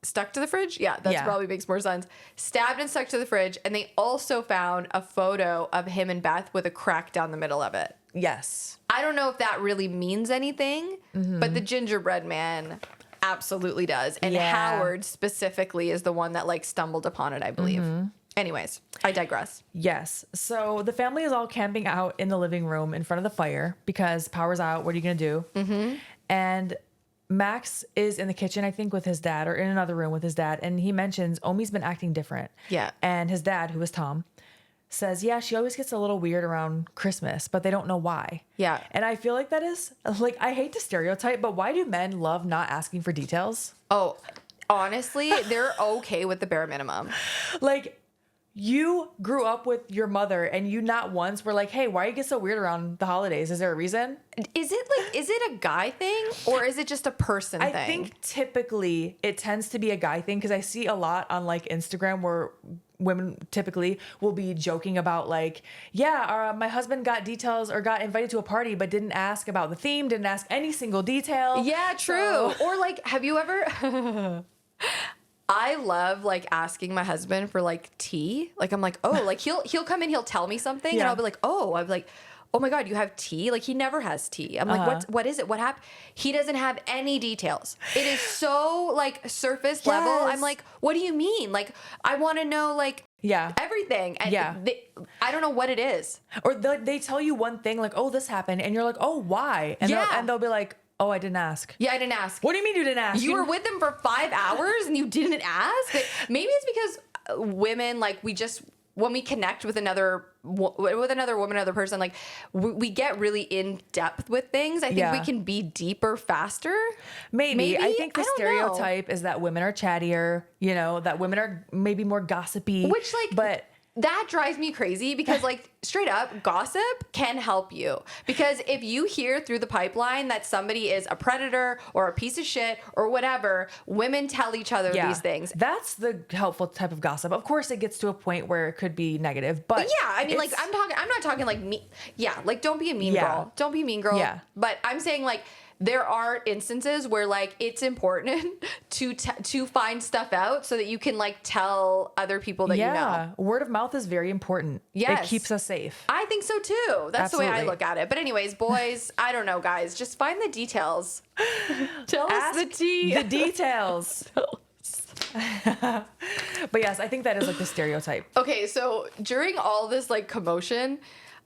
Stuck to the fridge? Yeah, that probably makes more sense. Stabbed and stuck to the fridge. And they also found a photo of him and Beth with a crack down the middle of it. Yes. I don't know if that really means anything, but the gingerbread man absolutely does. And Howard specifically is the one that, like, stumbled upon it, I believe. Anyways, I digress. Yes. So the family is all camping out in the living room in front of the fire because power's out. What are you going to do? And Max is in the kitchen, I think, with his dad, or in another room with his dad. And he mentions Omi's been acting different. Yeah. And his dad, who is Tom, says, yeah, she always gets a little weird around Christmas, but they don't know why. Yeah. And I feel like that is, like, I hate to stereotype, but why do men love not asking for details? Oh, honestly, they're okay with the bare minimum. Like, you grew up with your mother and you not once were like, hey, why you get so weird around the holidays? Is there a reason? Is it a guy thing or is it just a person thing? I think typically it tends to be a guy thing because I see a lot on, like, Instagram where women typically will be joking about, like, yeah, my husband got details or got invited to a party but didn't ask about the theme, didn't ask any single detail. Yeah, true. Or, like, have you ever... I love, like, asking my husband for, like, tea. Like, I'm like, oh, like, he'll come in, he'll tell me something, and I'll be like, oh, oh my God, you have tea? Like, he never has tea. I'm like, what is it? What happened? He doesn't have any details. It is so, like, surface level. I'm like, what do you mean? Like, I want to know, like, everything. And I don't know what it is. Or they tell you one thing, like, oh, this happened, and you're like, oh, why? And they'll be like, oh, I didn't ask. Yeah, I didn't ask. What do you mean you didn't ask? You were with them for 5 hours and you didn't ask? Maybe it's because women, like, when we connect with another woman, another person, like, we get really in depth with things. I think we can be deeper faster. Maybe. I think the stereotype is that women are chattier, you know, that women are maybe more gossipy. Which, like, but that drives me crazy because, like, straight up, gossip can help you. Because if you hear through the pipeline that somebody is a predator or a piece of shit or whatever, women tell each other these things. That's the helpful type of gossip. Of course, it gets to a point where it could be negative, but yeah, I mean, like, I'm not talking like me. Yeah, like, don't be a mean girl. Don't be a mean girl. Yeah. But I'm saying, like, there are instances where, like, it's important to find stuff out so that you can, like, tell other people that you know. Word of mouth is very important. Yes. It keeps us safe. I think so too. That's Absolutely. the way I look at it. But anyways, boys, I don't know, guys. Just find the details. Tell us the tea. The details. But yes, I think that is, like, the stereotype. Okay, so during all this, like, commotion,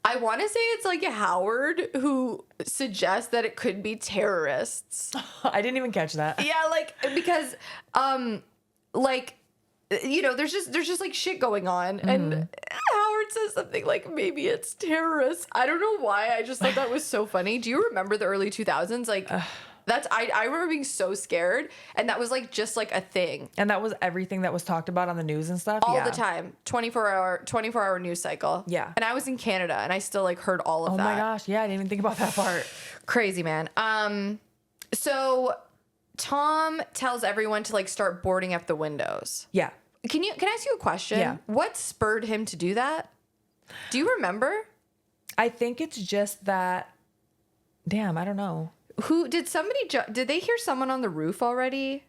I want to say it's, like, Howard who suggests that it could be terrorists. I didn't even catch that. Yeah, like, because, like, you know, there's just like shit going on, and Howard says something like, maybe it's terrorists. I don't know why. I just thought that was so funny. Do you remember the early 2000s? Like, I remember being so scared, and that was like just like a thing And that was everything that was talked about on the news and stuff. all the time. 24-hour news cycle. Yeah. And I was in Canada, and I still like heard all of that. Oh my gosh. Yeah, I didn't even think about that part. Crazy, man. So Tom tells everyone to like start boarding up the windows. Yeah. Can I ask you a question? Yeah. What spurred him to do that? Do you remember? I think it's just that. Damn, I don't know. Who did somebody did they hear someone on the roof already?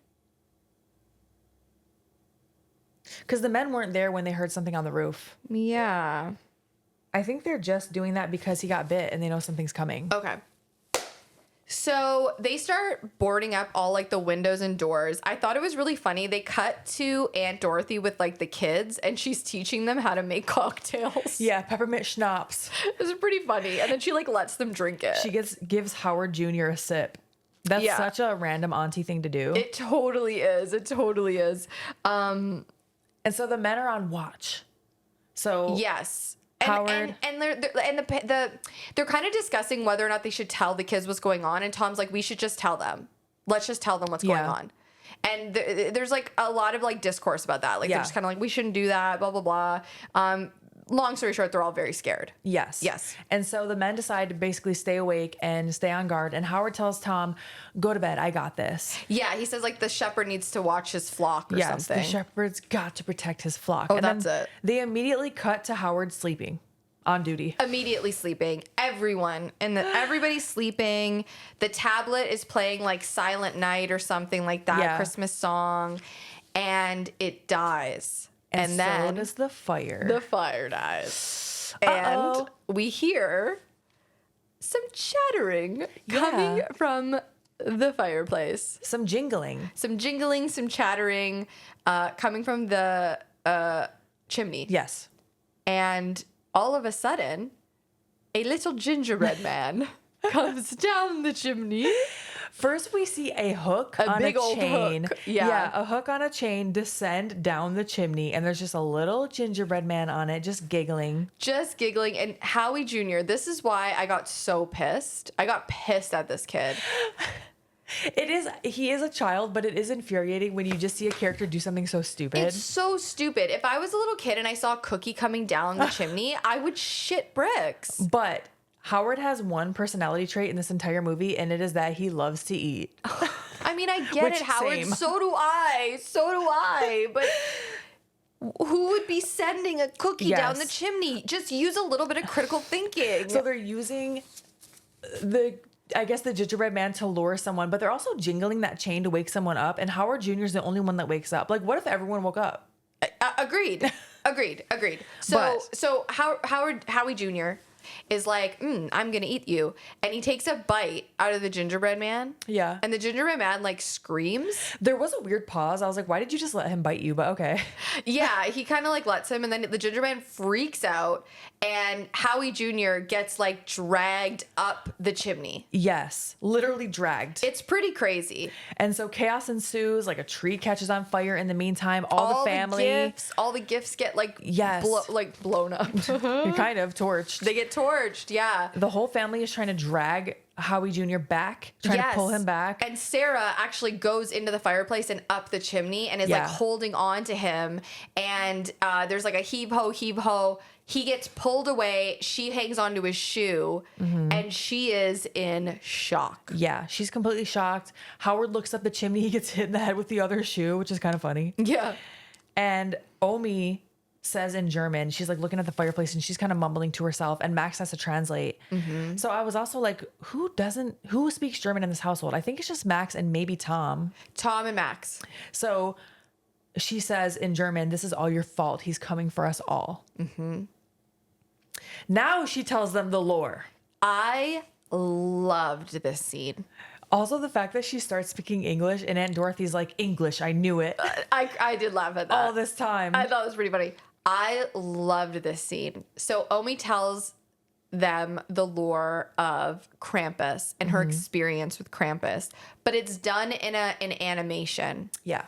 Because the men weren't there when they heard something on the roof. Yeah. I think they're just doing that because he got bit and they know something's coming. Okay. So they start boarding up all like the windows and doors. I thought it was really funny. They cut to Aunt Dorothy with like the kids, and she's teaching them how to make cocktails. Yeah, peppermint schnapps. It was pretty funny. And then she like lets them drink it. She gives Howard Jr. a sip. That's Yeah. such a random auntie thing to do. It totally is. It totally is. And so the men are on watch. So Yes. Howard and they're kind of discussing whether or not they should tell the kids what's going on, and Tom's like, we should just tell them. Let's just tell them what's going on. And there's like a lot of like discourse about that. Like they're just kind of like, we shouldn't do that, blah blah blah. Long story short, they're all very scared. Yes. And so the men decide to basically stay awake and stay on guard. And Howard tells Tom, go to bed. I got this. Yeah, he says like the shepherd needs to watch his flock or something. The shepherd's got to protect his flock. Oh, and that's then it. They immediately cut to Howard sleeping on duty. Immediately sleeping. Everybody's sleeping. The tablet is playing like Silent Night or something like that, Christmas song, and it dies. And then so does the fire. The fire dies. And we hear some chattering coming from the fireplace. Some jingling. Some jingling, some chattering coming from the chimney. Yes. And all of a sudden, a little gingerbread man comes down the chimney. First, we see a hook on big a old chain. hook. Yeah, a hook on a chain descend down the chimney, and there's just a little gingerbread man on it, just giggling. Just giggling. And Howie Jr., this is why I got so pissed. I got pissed at this kid. He is a child, but it is infuriating when you just see a character do something so stupid. It's so stupid. If I was a little kid and I saw Cookie coming down the chimney, I would shit bricks. But Howard has one personality trait in this entire movie, and it is that he loves to eat. I mean, I get it, Howard. Same. So do I. But who would be sending a cookie down the chimney? Just use a little bit of critical thinking. So they're using the gingerbread man to lure someone, but they're also jingling that chain to wake someone up. And Howard Jr. is the only one that wakes up. Like, what if everyone woke up? Agreed. So Howie Jr. is like, I'm gonna eat you, and he takes a bite out of the gingerbread man. Yeah. And the gingerbread man like screams. There was a weird pause. I was like, why did you just let him bite you? But okay. Yeah, he kind of like lets him, and then the gingerbread man freaks out, and Howie Jr. gets like dragged up the chimney. Yes, literally dragged. It's pretty crazy. And so chaos ensues. Like a tree catches on fire. In the meantime, all the family, all the gifts get like blown up. You're kind of torched. They get torched. Yeah. The whole family is trying to drag Howie Jr. back, trying to pull him back. And Sarah actually goes into the fireplace and up the chimney and is like holding on to him. And there's like a heave ho, heave ho. He gets pulled away. She hangs onto his shoe, and she is in shock. Yeah, she's completely shocked. Howard looks up the chimney. He gets hit in the head with the other shoe, which is kind of funny. Yeah. And Omi says in German, she's like looking at the fireplace and she's kind of mumbling to herself, and Max has to translate. So I was also like, who speaks German in this household? I think it's just Max and maybe Tom. Tom and Max. So she says in German, this is all your fault. He's coming for us all. Now she tells them the lore. I loved this scene. Also, the fact that she starts speaking English and Aunt Dorothy's like, English, I knew it. I did laugh at that. All this time. I thought it was pretty funny. I loved this scene. So Omi tells them the lore of Krampus and her experience with Krampus, but it's done in an animation. Yeah.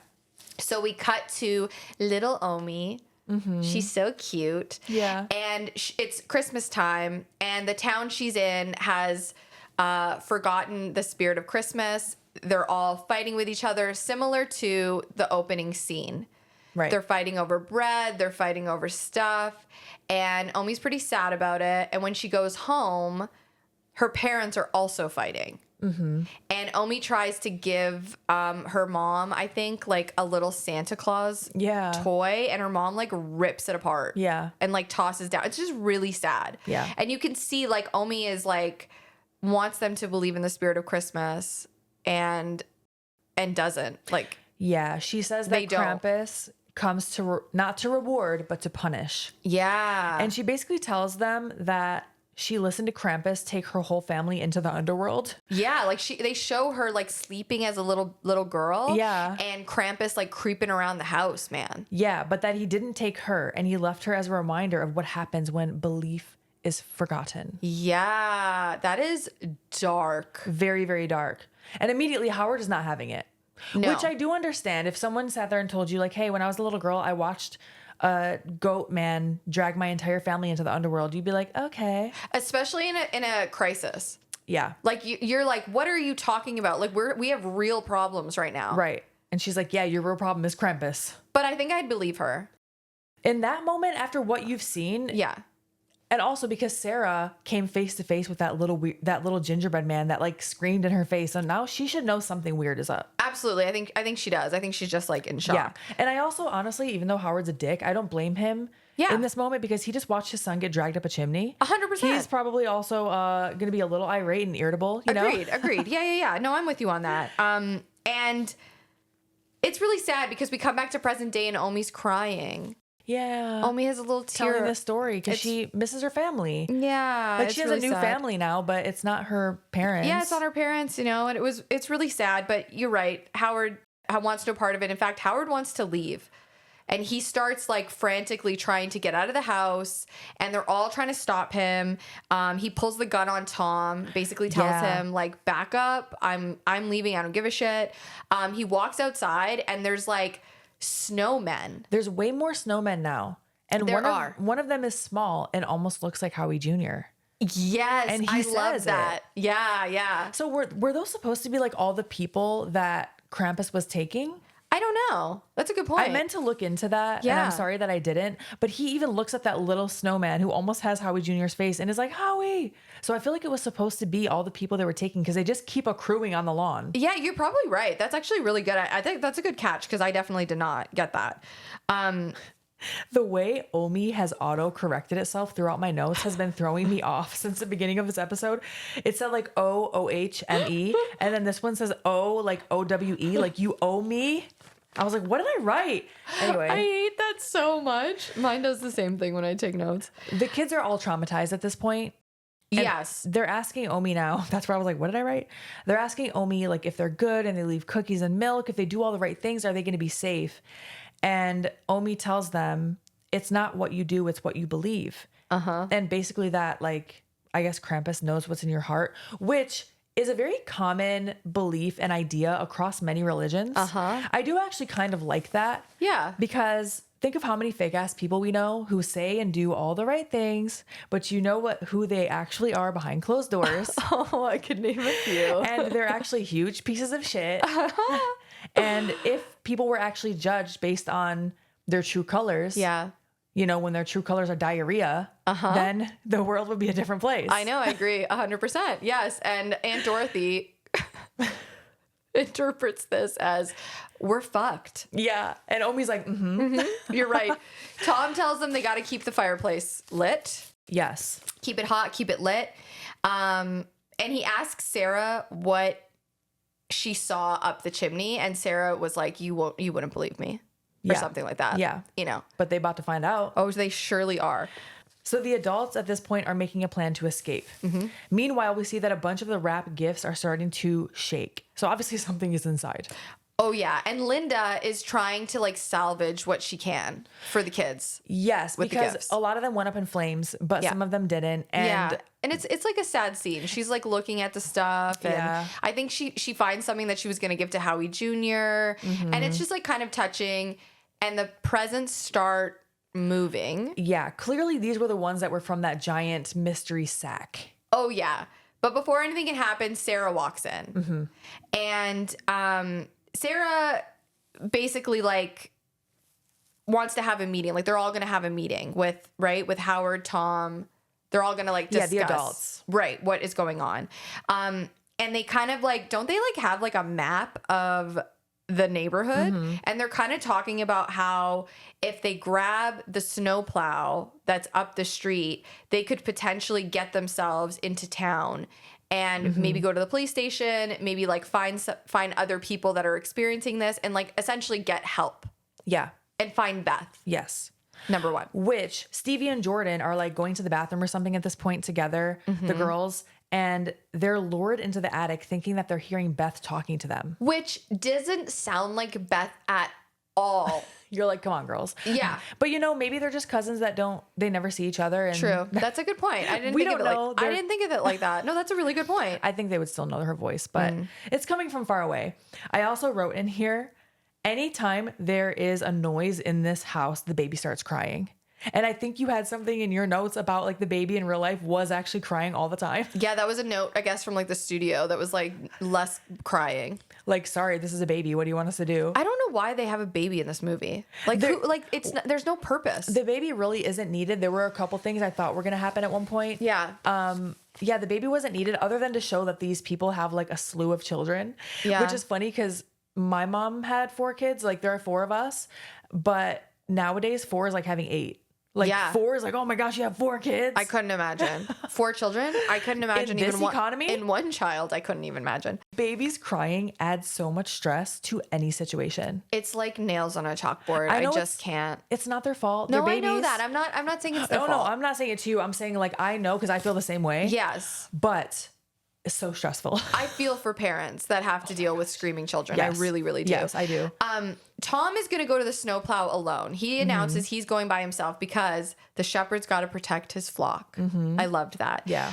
So we cut to little Omi. She's so cute. Yeah. And it's Christmas time, and the town she's in has forgotten the spirit of Christmas, they're all fighting with each other, similar to the opening scene. Right. They're fighting over bread. They're fighting over stuff. And Omi's pretty sad about it. And when she goes home, her parents are also fighting. Mm-hmm. And Omi tries to give her mom, I think, like a little Santa Claus toy. And her mom like rips it apart. Yeah. And like tosses down. It's just really sad. Yeah. And you can see like Omi is like wants them to believe in the spirit of Christmas and doesn't. Like, yeah. She says that Krampus comes to not to reward, but to punish. Yeah. And she basically tells them that she listened to Krampus take her whole family into the underworld. Yeah, like they show her like sleeping as a little girl. Yeah. And Krampus like creeping around the house, man. Yeah, but that he didn't take her and he left her as a reminder of what happens when belief is forgotten. Yeah, that is dark. Very, very dark. And immediately Howard is not having it. No. Which I do understand. If someone sat there and told you like, hey, when I was a little girl, I watched a goat man drag my entire family into the underworld, you'd be like, okay. Especially in a crisis. Yeah. Like you're like, what are you talking about? Like we have real problems right now. Right. And she's like, yeah, your real problem is Krampus. But I think I'd believe her. In that moment, after what you've seen. Yeah. And also because Sarah came face to face with that little gingerbread man that like screamed in her face, and now she should know something weird is up. Absolutely, I think she does. I think she's just like in shock. Yeah, and I also honestly, even though Howard's a dick, I don't blame him. Yeah. In this moment because he just watched his son get dragged up a chimney. 100%. He's probably also going to be a little irate and irritable. You know? Agreed. Yeah. No, I'm with you on that. And it's really sad because we come back to present day and Omi's crying. Yeah. Omi has a little tear. Telling this story because she misses her family. Yeah. Like she has really a new sad. family now, but it's not her parents. Yeah, it's not her parents, and it's really sad, but you're right. Howard wants no part of it. In fact, Howard wants to leave. And he starts like frantically trying to get out of the house, and they're all trying to stop him. He pulls the gun on Tom, basically tells him like, back up. I'm leaving. I don't give a shit. He walks outside and there's like snowmen. There's way more snowmen now. And one of them is small and almost looks like Howie Jr. Yes, and I love that. Yeah. So were those supposed to be like all the people that Krampus was taking? I don't know. That's a good point. I meant to look into that, and I'm sorry that I didn't. But he even looks at that little snowman who almost has Howie Jr.'s face and is like, Howie. So I feel like it was supposed to be all the people they were taking because they just keep accruing on the lawn. Yeah, you're probably right. That's actually really good. I think that's a good catch because I definitely did not get that. The way Omi has auto-corrected itself throughout my notes has been throwing me off since the beginning of this episode. It said like O-O-H-M-E, and then this one says O like O-W-E, like you owe me. I was like, what did I write? Anyway. I hate that so much. Mine does the same thing when I take notes. The kids are all traumatized at this point. Yes. They're asking Omi now. That's where I was like, what did I write? They're asking Omi, like, if they're good and they leave cookies and milk, if they do all the right things, are they going to be safe? And Omi tells them, it's not what you do, it's what you believe. And basically that, like, I guess Krampus knows what's in your heart, which is a very common belief and idea across many religions. I do actually kind of like that. Yeah. Because think of how many fake ass people we know who say and do all the right things, but you know who they actually are behind closed doors. Oh, I could name a few. And they're actually huge pieces of shit. And if people were actually judged based on their true colors, you know, when their true colors are diarrhea, then the world would be a different place. I know, I agree 100%. Yes. And Aunt Dorothy interprets this as we're fucked. Yeah. And Omi's like, You're right. Tom tells them they got to keep the fireplace lit. Yes. Keep it hot, keep it lit. And he asks Sarah what she saw up the chimney, and Sarah was like, you wouldn't believe me. Or something like that. Yeah. You know. But they about to find out. Oh, they surely are. So the adults at this point are making a plan to escape. Meanwhile, we see that a bunch of the wrap gifts are starting to shake. So obviously something is inside. Oh, yeah. And Linda is trying to like salvage what she can for the kids. Yes, with because the gifts. A lot of them went up in flames, but some of them didn't. And And it's like a sad scene. She's like looking at the stuff, and I think she finds something that she was going to give to Howie Jr. And it's just like kind of touching, and the presents start moving. Yeah, clearly these were the ones that were from that giant mystery sack. Oh, yeah. But before anything can happen, Sarah walks in. And Sarah basically like wants to have a meeting. Like they're all going to have a meeting with Howard, Tom. They're all going to like discuss the adults. Right, what is going on. And they kind of like, don't they like have like a map of the neighborhood? And they're kind of talking about how if they grab the snowplow that's up the street, they could potentially get themselves into town and maybe go to the police station, maybe like find other people that are experiencing this and like essentially get help. Yeah. And find Beth. Yes. Number one. Which Stevie and Jordan are like going to the bathroom or something at this point together, the girls, and they're lured into the attic thinking that they're hearing Beth talking to them. Which doesn't sound like Beth at all. You're like, come on, girls. Yeah. But maybe they're just cousins that they never see each other. And True. That's a good point. I didn't think of it like that. No, that's a really good point. I think they would still know her voice, but it's coming from far away. I also wrote in here, anytime there is a noise in this house, the baby starts crying. And I think you had something in your notes about like the baby in real life was actually crying all the time. Yeah, that was a note, I guess, from like the studio that was like less crying. Like, sorry, this is a baby. What do you want us to do? I don't know why they have a baby in this movie. Like, there's no purpose. The baby really isn't needed. There were a couple things I thought were going to happen at one point. Yeah. Yeah, the baby wasn't needed other than to show that these people have like a slew of children. Yeah. Which is funny because my mom had 4 kids. Like, there are 4 of us. But nowadays, 4 is like having 8. Like 4 is like, oh my gosh, you have 4 kids. I couldn't imagine 4 children. I couldn't imagine in this economy. In one child, I couldn't even imagine. Babies crying adds so much stress to any situation. It's like nails on a chalkboard. I just can't. It's not their fault. No, They're babies. I know that. I'm not saying it's their fault. No, I'm not saying it to you. I'm saying like I know because I feel the same way. Yes, but it's so stressful. I feel for parents that have to deal with screaming children. Yes. I really, really do. Yes, I do. Tom is going to go to the snowplow alone. He announces he's going by himself because the shepherd's got to protect his flock. I loved that. Yeah.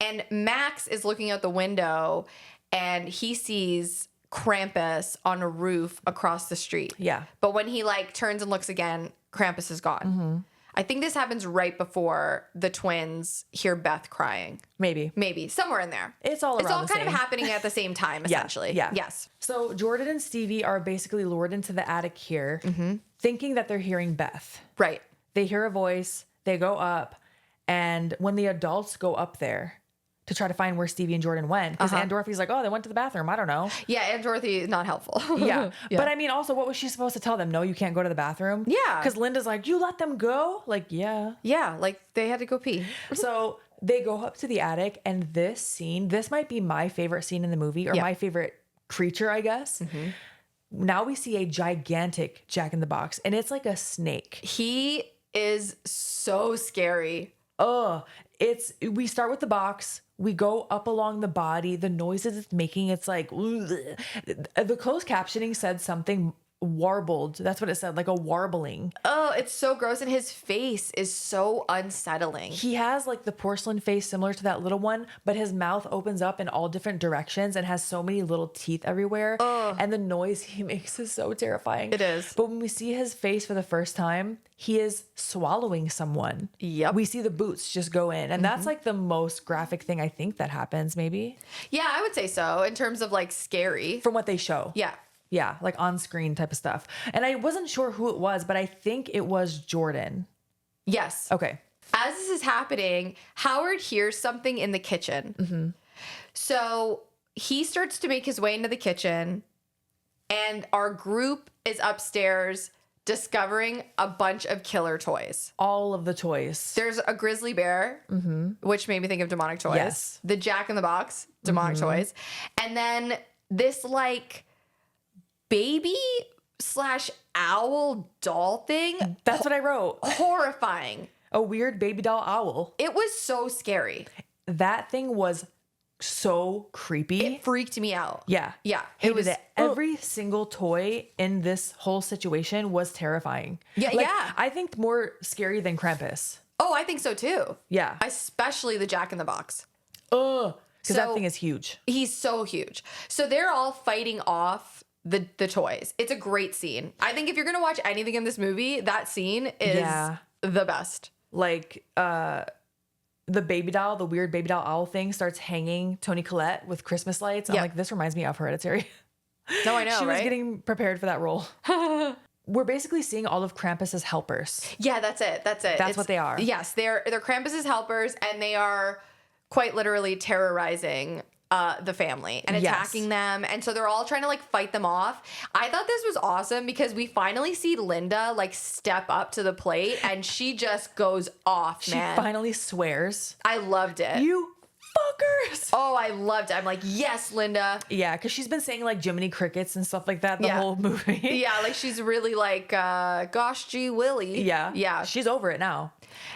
And Max is looking out the window and he sees Krampus on a roof across the street. Yeah. But when he like turns and looks again, Krampus is gone. I think this happens right before the twins hear Beth crying. Maybe somewhere in there. It's all kind of happening at the same time, essentially. Yeah. Yes. So Jordan and Stevie are basically lured into the attic here, thinking that they're hearing Beth. Right. They hear a voice. They go up, and when the adults go up there to try to find where Stevie and Jordan went, because Aunt Dorothy's like, oh, they went to the bathroom. I don't know. Yeah, Aunt Dorothy is not helpful. Yeah. But I mean, also, what was she supposed to tell them? No, you can't go to the bathroom? Yeah. Because Linda's like, you let them go? Like, yeah. Yeah, like they had to go pee. So they go up to the attic, and this might be my favorite scene in the movie, or my favorite creature, I guess. Now we see a gigantic Jack-in-the-Box, and it's like a snake. He is so scary. Oh, we start with the box. We go up along the body. The noises it's making, it's like, ugh. The closed captioning said something warbled. That's what it said, like a warbling. Oh, it's so gross. And his face is so unsettling. He has like the porcelain face similar to that little one, but his mouth opens up in all different directions and has so many little teeth everywhere. And the noise he makes is so terrifying. It is. But when we see his face for the first time, he is swallowing someone. Yep. We see the boots just go in. And that's like the most graphic thing I think that happens, maybe. Yeah, I would say so, in terms of like scary. From what they show. Yeah. Yeah, like on screen type of stuff. And I wasn't sure who it was, but I think it was Jordan. Yes. Okay. As this is happening, Howard hears something in the kitchen. So he starts to make his way into the kitchen, and our group is upstairs discovering a bunch of killer toys. All of the toys. There's a grizzly bear, which made me think of demonic toys. Yes. The Jack-in-the-Box, demonic toys. And then this like baby/owl doll thing. That's what I wrote. Horrifying. A weird baby doll owl. It was so scary. That thing was so creepy. It freaked me out. Yeah. Yeah. It was every single toy in this whole situation was terrifying. Yeah, like, yeah. I think more scary than Krampus. Oh, I think so too. Yeah. Especially the Jack-in-the-Box. Ugh. Because that So- thing is huge. He's so huge. So they're all fighting off the toys. It's a great scene. I think if you're gonna watch anything in this movie, that scene is the best. Like, the baby doll, the weird baby doll owl thing starts hanging Toni Collette with Christmas lights. I'm Yep. like, this reminds me of Hereditary. No, I know, She was right? getting prepared for that role. We're basically seeing all of Krampus's helpers. Yeah, that's it. That's what they are. Yes, they're Krampus's helpers, and they are quite literally terrorizing the family and attacking them. And so they're all trying to like fight them off. I thought this was awesome because we finally see Linda like step up to the plate, and she just goes off, man. She finally swears. I loved it. You fuckers. Oh, I loved it. I'm like, yes, Linda. Yeah, because she's been saying like Jiminy Crickets and stuff like that the whole movie. Yeah, like she's really like, gosh, gee, Willie. Yeah. Yeah. She's over it now.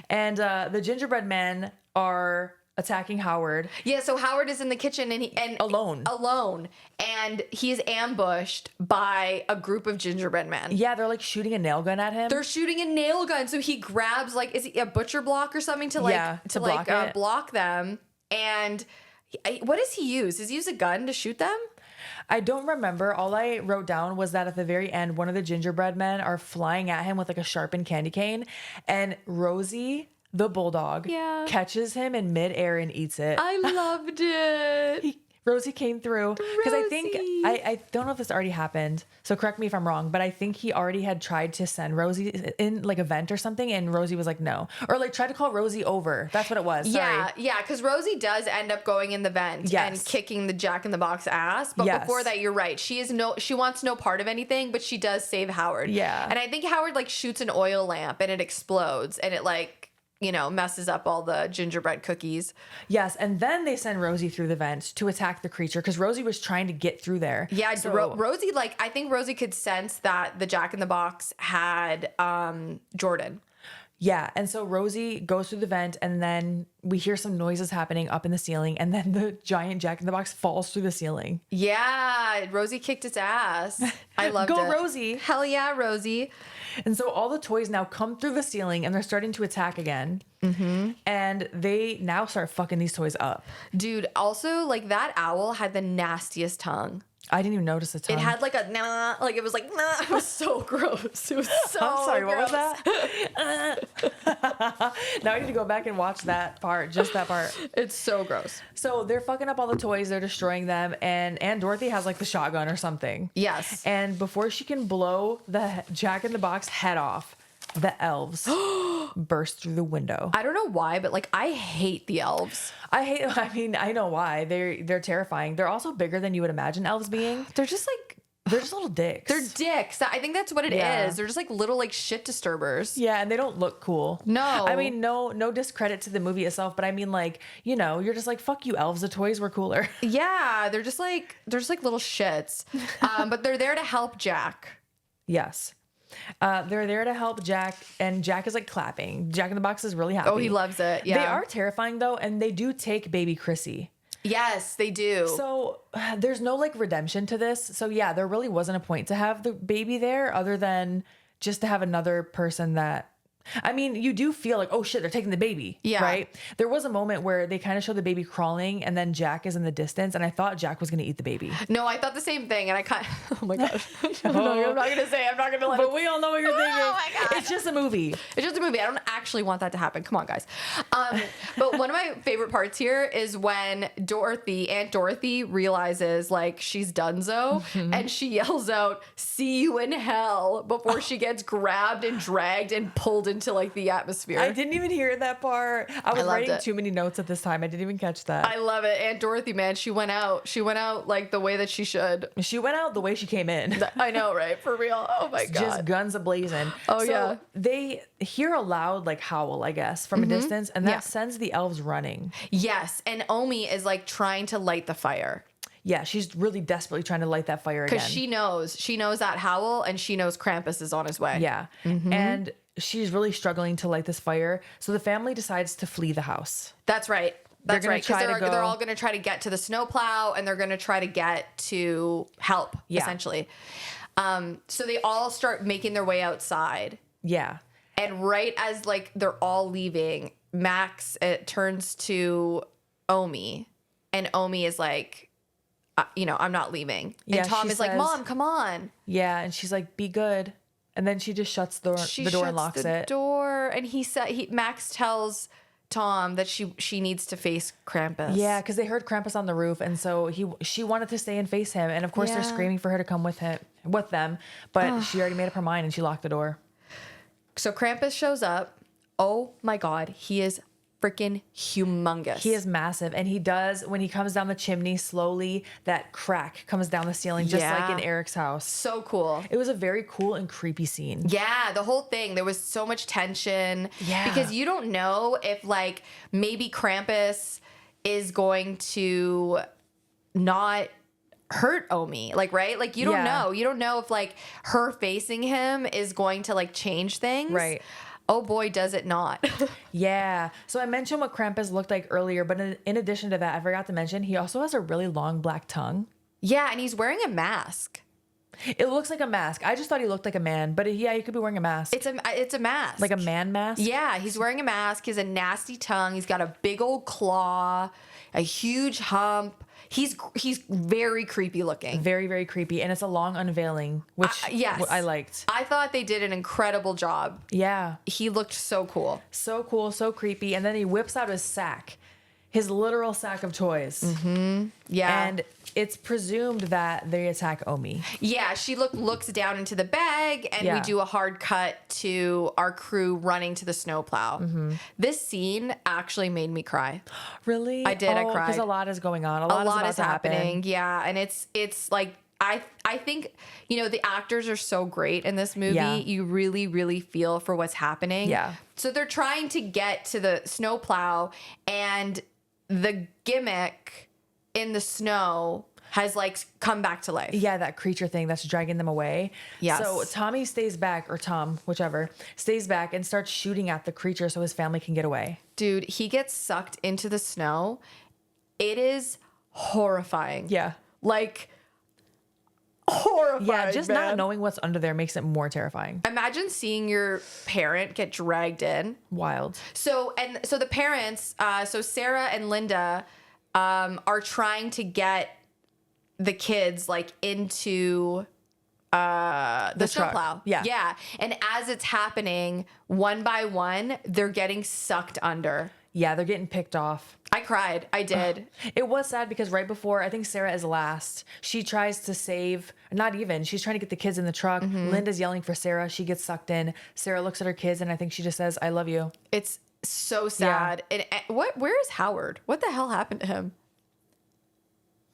And the gingerbread men are attacking Howard. Yeah, so Howard is in the kitchen and Alone. And he's ambushed by a group of gingerbread men. Yeah, they're like shooting a nail gun at him. They're shooting a nail gun, so he grabs like, is it a butcher block or something to like to block it. block them. And what does he use? Does he use a gun to shoot them? I don't remember. All I wrote down was that at the very end, one of the gingerbread men are flying at him with like a sharpened candy cane, and Rosie, the bulldog, catches him in midair and eats it. I loved it. Rosie came through because I think I don't know if this already happened, so correct me if I'm wrong, but I think he already had tried to send Rosie in like a vent or something, and Rosie was like no, or like tried to call Rosie over. That's what it was. Sorry. Yeah, because Rosie does end up going in the vent and kicking the Jack in the Box ass. But before that, you're right. She wants no part of anything, but she does save Howard. Yeah, and I think Howard like shoots an oil lamp and it explodes and it like, messes up all the gingerbread cookies. Yes, and then they send Rosie through the vent to attack the creature because Rosie was trying to get through there. Yeah, so, Rosie, like, I think Rosie could sense that the Jack in the Box had Jordan. Yeah, and so Rosie goes through the vent, and then we hear some noises happening up in the ceiling, and then the giant Jack in the Box falls through the ceiling. Yeah, Rosie kicked its ass. I loved it. Go Rosie. Hell yeah, Rosie. And so all the toys now come through the ceiling, and they're starting to attack again. Mm-hmm. And they now start fucking these toys up. Dude, also, like, that owl had the nastiest tongue. I didn't even notice the tongue. It had like a nah, like it was like nah. It was so gross. It was so I'm sorry, gross. what was that? Now I need to go back and watch that part, just that part. It's so gross. So they're fucking up all the toys, they're destroying them, and Aunt Dorothy has like the shotgun or something. Yes. And before she can blow the Jack in the Box head off, the elves burst through the window. I don't know why, but like I hate the elves. I know why. They're terrifying. They're also bigger than you would imagine elves being. They're just little dicks. They're dicks. I think that's what it is. They're just like little like shit disturbers. Yeah, and they don't look cool. No. I mean, no discredit to the movie itself, but I mean, like, you're just like, fuck you, elves. The toys were cooler. Yeah, they're just like little shits. But they're there to help Jack. Yes. They're there to help Jack, and Jack is like clapping. Jack in the Box is really happy. Oh, he loves it. Yeah. They are terrifying though, and they do take baby Chrissy. Yes, they do. So there's no like redemption to this. So yeah, there really wasn't a point to have the baby there other than just to have another person that, I mean, you do feel like, oh shit, they're taking the baby. Yeah. Right? There was a moment where they kind of show the baby crawling and then Jack is in the distance, and I thought Jack was going to eat the baby. No, I thought the same thing, and I kind of, oh my gosh. No, I'm not going to say. I'm not going to let But we all know what you're thinking. Oh my God. It's just a movie. It's just a movie. I don't actually want that to happen. Come on, guys. But one of my favorite parts here is when Aunt Dorothy realizes like she's donezo, and she yells out, "See you in hell," before she gets grabbed and dragged and pulled into like the atmosphere. I didn't even hear that part. I was writing it. too many notes at this time. I didn't even catch that. I love it. Aunt Dorothy, man, she went out like the way that she should. She went out the way she came in. I know, right? For real. Oh my God. Just guns a-blazing. Oh, so yeah. They hear a loud like howl, I guess, from a distance, and that sends the elves running. Yes, and Omi is like trying to light the fire. Yeah, she's really desperately trying to light that fire again. Because she knows that howl, and she knows Krampus is on his way. Yeah. And she's really struggling to light this fire. So the family decides to flee the house. That's right. That's right. Because They're they're all going to try to get to the snowplow, and they're going to try to get to help, essentially. So they all start making their way outside. Yeah. And right as like they're all leaving, Max turns to Omi, and Omi is like, I'm not leaving. And Yeah, Tom she is like, says- Mom, come on. Yeah, and she's like, "Be good." And then she just shuts the door and locks the it. door, and Max tells Tom that she needs to face Krampus. Yeah, because they heard Krampus on the roof, and so she wanted to stay and face him. And of course, they're screaming for her to come with them, but she already made up her mind and she locked the door. So Krampus shows up. Oh my God, he is freaking humongous. He is massive, and he does, when he comes down the chimney slowly, that crack comes down the ceiling, just like in Eric's house. So cool. It was a very cool and creepy scene. Yeah, the whole thing. There was so much tension. Yeah. Because you don't know if, like, maybe Krampus is going to not hurt Omi. Like, right? Like, you don't know. You don't know if, like, her facing him is going to, like, change things. Right. Oh boy, does it not. Yeah. So I mentioned what Krampus looked like earlier, but in addition to that, I forgot to mention he also has a really long black tongue. Yeah, and he's wearing a mask. It looks like a mask. I just thought he looked like a man, but yeah, he could be wearing a mask. It's a mask. Like a man mask? Yeah, he's wearing a mask. He has a nasty tongue. He's got a big old claw, a huge hump. He's very creepy looking. Very, very creepy. And it's a long unveiling, which yes. I liked. I thought they did an incredible job. Yeah. He looked so cool. So cool, so creepy. And then he whips out his sack, his literal sack of toys. Mm-hmm. Yeah. And it's presumed that they attack Omi. Yeah, she looks down into the bag, and we Yeah. do a hard cut to our crew running to the snowplow. Mm-hmm. This scene actually made me cry. Really? I did. I cried. Because a lot is going on. A A lot lot is is about to happening. happen. Yeah, and it's like I think, you know, the actors are so great in this movie. Yeah. You really, really feel for what's happening. Yeah. So they're trying to get to the snowplow, and the gimmick in the snow has like come back to life. Yeah, that creature thing that's dragging them away. Yes. So Tommy stays back, or Tom, whichever, stays back and starts shooting at the creature so his family can get away. Dude, he gets sucked into the snow. It is horrifying. Yeah. Like, horrifying. Yeah, just man. not knowing what's under there makes it more terrifying. Imagine seeing your parent get dragged in. Wild. So the parents, so Sarah and Linda, are trying to get the kids like into the The truck. snowplow. Yeah. Yeah. And as it's happening, one by one, they're getting sucked under. Yeah, they're getting picked off. I cried. I did. It was sad because right before, I think Sarah is last. She tries to save, not even, she's trying to get the kids in the truck. Linda's yelling for Sarah. She gets sucked in. Sarah looks at her kids and I think she just says, I love you. It's so sad. And where is Howard? What the hell happened to him?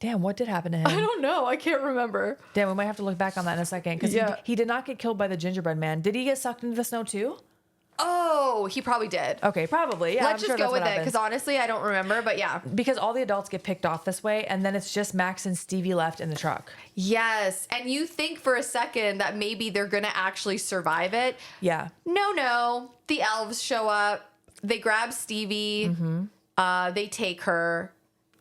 Damn, what did happen to him? I don't know. I can't remember. Damn, we might have to look back on that in a second. Because he did not get killed by the gingerbread man. Did he get sucked into the snow too? Oh, he probably did. Okay, probably. Yeah, Let's I'm just sure go that's with what it happened. because honestly, I don't remember. But yeah. Because all the adults get picked off this way, and then it's just Max and Stevie left in the truck. Yes. And you think for a second that maybe they're going to actually survive it. Yeah. No. The elves show up. They grab Stevie. They take her.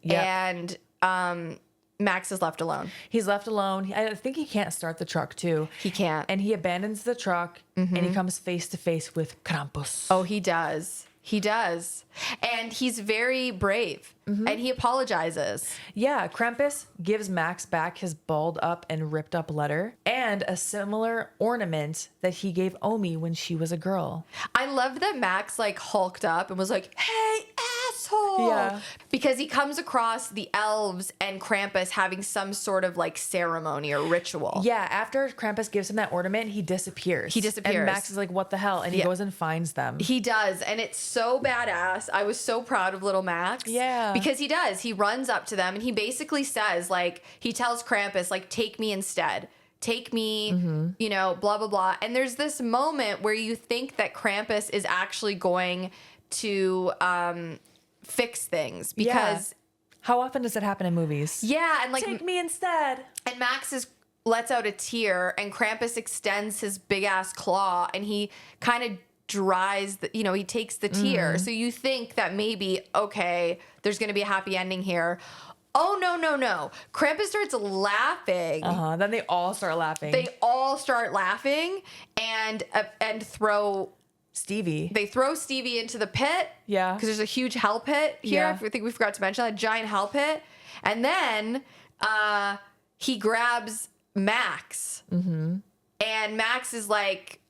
Yep. And Max is left alone. He's left alone. I think he can't start the truck too. He can't. And he abandons the truck, and he comes face to face with Krampus. Oh, he does. He does. And he's very brave. And he apologizes. Yeah, Krampus gives Max back his balled up and ripped up letter and a similar ornament that he gave Omi when she was a girl. I love that Max like hulked up and was like, hey, asshole. Yeah. Because he comes across the elves and Krampus having some sort of like ceremony or ritual. Yeah, after Krampus gives him that ornament, he disappears. And Max is like, what the hell? And he goes and finds them. He does. And it's so badass. I was so proud of little Max. Yeah. Because he does. He runs up to them and he basically says, like, he tells Krampus, like, take me instead. Take me, you know, blah, blah, blah. And there's this moment where you think that Krampus is actually going to fix things because. How often does it happen in movies? Yeah. And like. Take me instead. And Max lets out a tear and Krampus extends his big ass claw and he kind of dries he takes the tear. So you think that maybe, okay, there's going to be a happy ending here. Oh, no. Krampus starts laughing. Then they all start laughing. They all start laughing and throw Stevie. They throw Stevie into the pit. Yeah. Because there's a huge hell pit here. Yeah. I think we forgot to mention that giant hell pit. And then he grabs Max. And Max is like,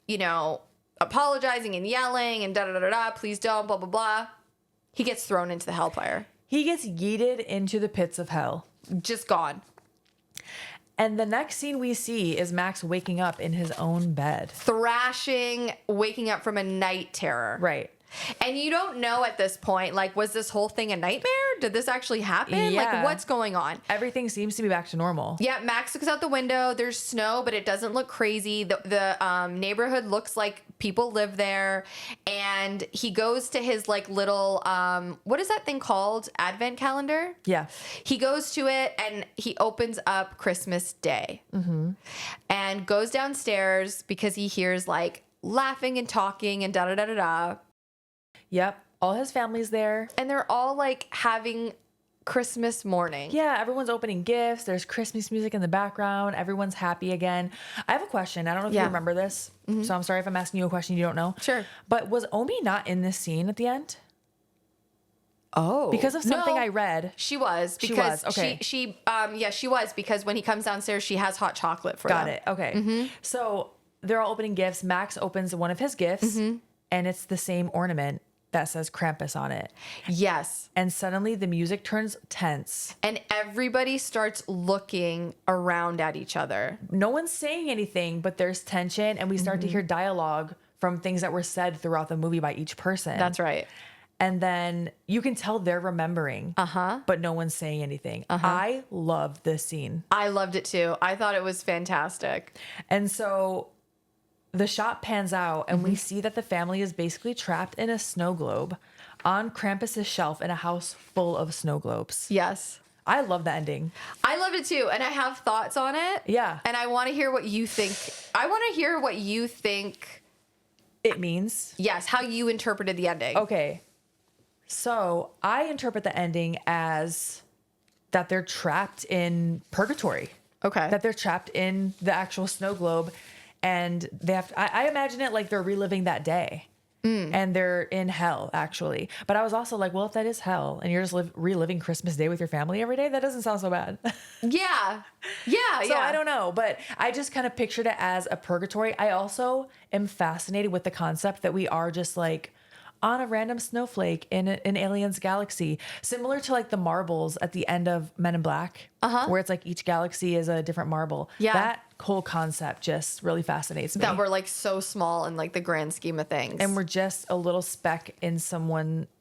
apologizing and yelling and da-da-da-da, please don't, blah, blah, blah. He gets thrown into the hellfire. He gets yeeted into the pits of hell. Just gone. And the next scene we see is Max waking up in his own bed. Thrashing, waking up from a night terror. Right. And you don't know at this point, like, was this whole thing a nightmare? Did this actually happen? Yeah. Like, what's going on? Everything seems to be back to normal. Yeah, Max looks out the window. There's snow, but it doesn't look crazy. The neighborhood looks like people live there. And he goes to his, like, little, what is that thing called? Advent calendar? Yeah. He goes to it and he opens up Christmas Day. And goes downstairs because he hears, like, laughing and talking and da-da-da-da-da. Yep. All his family's there. And they're all, like, having Christmas morning. Yeah, everyone's opening gifts. There's Christmas music in the background. Everyone's happy again. I have a question. I don't know if you remember this. So I'm sorry if I'm asking you a question you don't know. Sure. But was Omi not in this scene at the end? Oh. Because of something No, I read. She was. She Because was, okay. she was, because when he comes downstairs, she has hot chocolate for Got them. it. Okay. So they're all opening gifts. Max opens one of his gifts, and it's the same ornament that says Krampus on it. Yes. And suddenly the music turns tense. And everybody starts looking around at each other. No one's saying anything, but there's tension, and we start to hear dialogue from things that were said throughout the movie by each person. That's right. And then you can tell they're remembering, but no one's saying anything. I love this scene. I loved it too. I thought it was fantastic. And so the shot pans out, and we see that the family is basically trapped in a snow globe on Krampus's shelf in a house full of snow globes. Yes. I love the ending. I loved it too. And I have thoughts on it. Yeah. And I want to hear what you think. I want to hear what you think. It means. Yes. How you interpreted the ending. Okay. So I interpret the ending as that they're trapped in purgatory. Okay. That they're trapped in the actual snow globe, and they have I imagine it like they're reliving that day. And they're in hell, actually. But I was also like, well, if that is hell and you're just reliving Christmas Day with your family every day, that doesn't sound so bad. Yeah. Yeah. So I don't know, but I just kind of pictured it as a purgatory. I also am fascinated with the concept that we are just like on a random snowflake in an alien's galaxy, similar to like the marbles at the end of Men in Black, where it's like each galaxy is a different marble. Yeah. That whole concept just really fascinates me. That we're like so small in like the grand scheme of things. And we're just a little speck in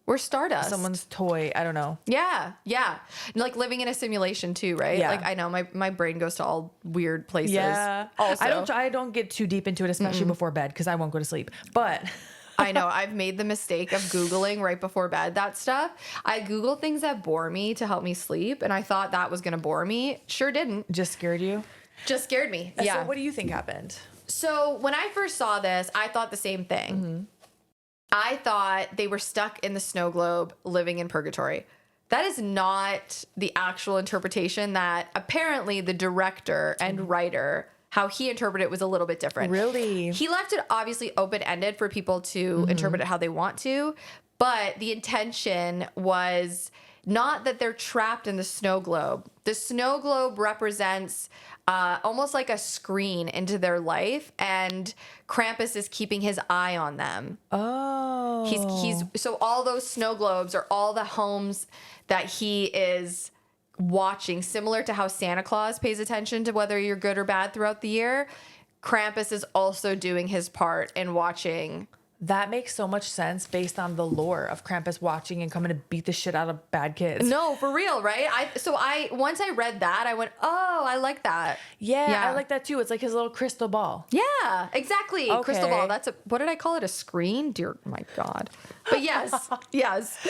we're stardust. someone's toy. I don't know. Yeah. Yeah. And like living in a simulation too, right? Yeah. Like I know my brain goes to all weird places. Yeah. Also. I don't get too deep into it, especially before bed, because I won't go to sleep. But I know I've made the mistake of Googling right before bed that stuff. I Google things that bore me to help me sleep, and I thought that was going to bore me. Sure didn't. just scared you. Just scared me. Yeah. So what do you think happened? So when I first saw this, I thought the same thing. I thought they were stuck in the snow globe living in purgatory. That is not the actual interpretation that apparently the director and writer, how he interpreted it was a little bit different. Really? He left it obviously open-ended for people to interpret it how they want to, but the intention was not that they're trapped in the snow globe. The snow globe represents almost like a screen into their life, and Krampus is keeping his eye on them. Oh. He's so all those snow globes are all the homes that he is watching, similar to how Santa Claus pays attention to whether you're good or bad throughout the year. Krampus is also doing his part in watching. That makes so much sense based on the lore of Krampus watching and coming to beat the shit out of bad kids. No, for real, right? Once I read that, I went, oh, I like that. Yeah, I like that too. It's like his little crystal ball. Yeah, exactly. Okay. Crystal ball. What did I call it? A screen? Dear my God. But yes, yes.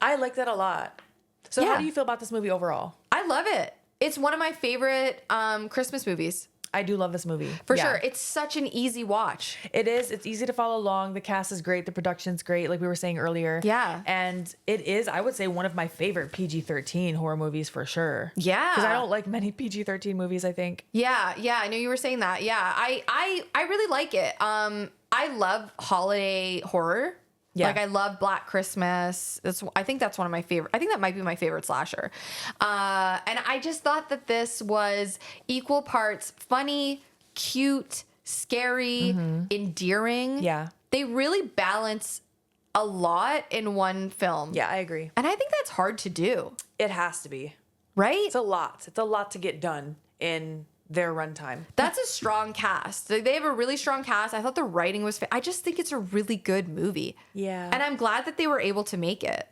I like that a lot. So Yeah. how do you feel about this movie overall? I love it. It's one of my favorite Christmas movies. I do love this movie. For Yeah. sure. It's such an easy watch. It is. It's easy to follow along. The cast is great. The production's great, like we were saying earlier. Yeah. And it is, I would say, one of my favorite PG-13 horror movies for sure. Yeah. Because I don't like many PG-13 movies, I think. Yeah, yeah, I knew you were saying that. Yeah, I really like it. I love holiday horror. Yeah. Like I love Black Christmas. I think that's one of my favorite. I think that might be my favorite slasher. And I just thought that this was equal parts funny, cute, scary, endearing. Yeah. They really balance a lot in one film. Yeah, I agree. And I think that's hard to do, It has to be. right? It's a lot. It's a lot to get done in their runtime. That's a strong cast. They have a really strong cast. I thought the writing was I just think it's a really good movie. Yeah. And I'm glad that they were able to make it.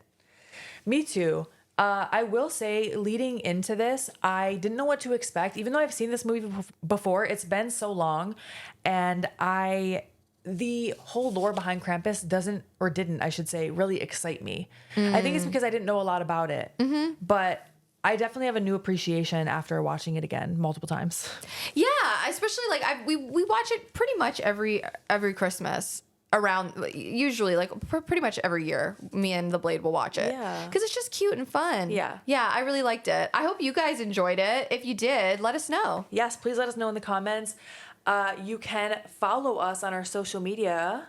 Me too. I will say, leading into this, I didn't know what to expect. Even though I've seen this movie before, it's been so long, and the whole lore behind Krampus didn't, I should say, really excite me. I think it's because I didn't know a lot about it. But I definitely have a new appreciation after watching it again multiple times. Yeah, especially like we watch it pretty much every Christmas. Around usually like pretty much every year, me and the Blade will watch it. Yeah. Because it's just cute and fun. Yeah. Yeah, I really liked it. I hope you guys enjoyed it. If you did, let us know. Yes, please let us know in the comments. You can follow us on our social media.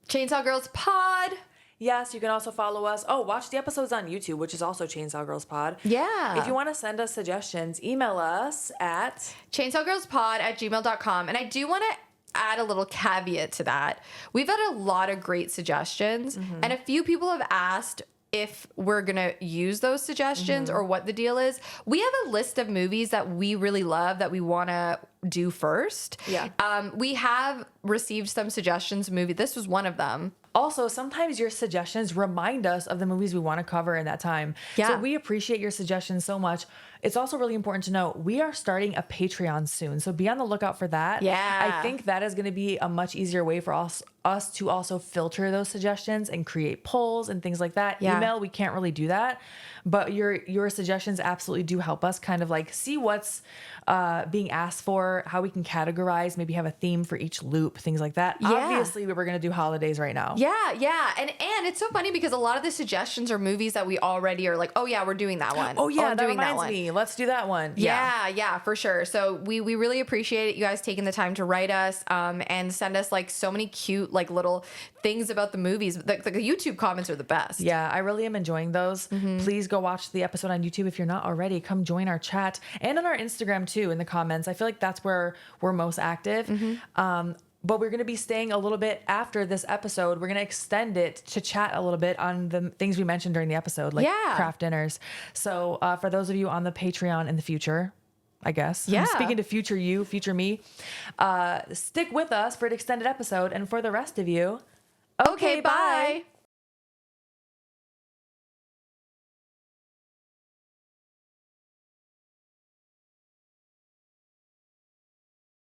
Chainsaw Girls Pod. Yes, you can also follow us. Oh, watch the episodes on YouTube, which is also Chainsaw Girls Pod. Yeah. If you want to send us suggestions, email us at chainsawgirlspod@gmail.com. And I do want to add a little caveat to that. We've had a lot of great suggestions, and a few people have asked if we're gonna use those suggestions or what the deal is. We have a list of movies that we really love that we want to do first. Yeah. We have received some suggestions of movie. This was one of them. Also, sometimes your suggestions remind us of the movies we want to cover in that time. Yeah. So we appreciate your suggestions so much. It's also really important to note we are starting a Patreon soon. So be on the lookout for that. Yeah. I think that is going to be a much easier way for us to also filter those suggestions and create polls and things like that. Yeah. Email, we can't really do that. But your suggestions absolutely do help us kind of like see what's being asked for, how we can categorize, maybe have a theme for each loop, things like that. Yeah. Obviously, we're going to do holidays right now. Yeah. And it's so funny because a lot of the suggestions are movies that we already are like, oh yeah, we're doing that one. Oh yeah, I'm that doing reminds me. Let's do that one. Yeah, for sure. So we really appreciate it. You guys taking the time to write us and send us like so many cute like little things about the movies. The YouTube comments are the best. Yeah, I really am enjoying those. Please go watch the episode on YouTube if you're not already. Come join our chat and on our Instagram too in the comments. I feel like that's where we're most active. But we're going to be staying a little bit after this episode. We're going to extend it to chat a little bit on the things we mentioned during the episode, like craft dinners. So for those of you on the Patreon in the future, I guess. Yeah. I'm speaking to future you, future me. Stick with us for an extended episode. And for the rest of you, Okay, bye.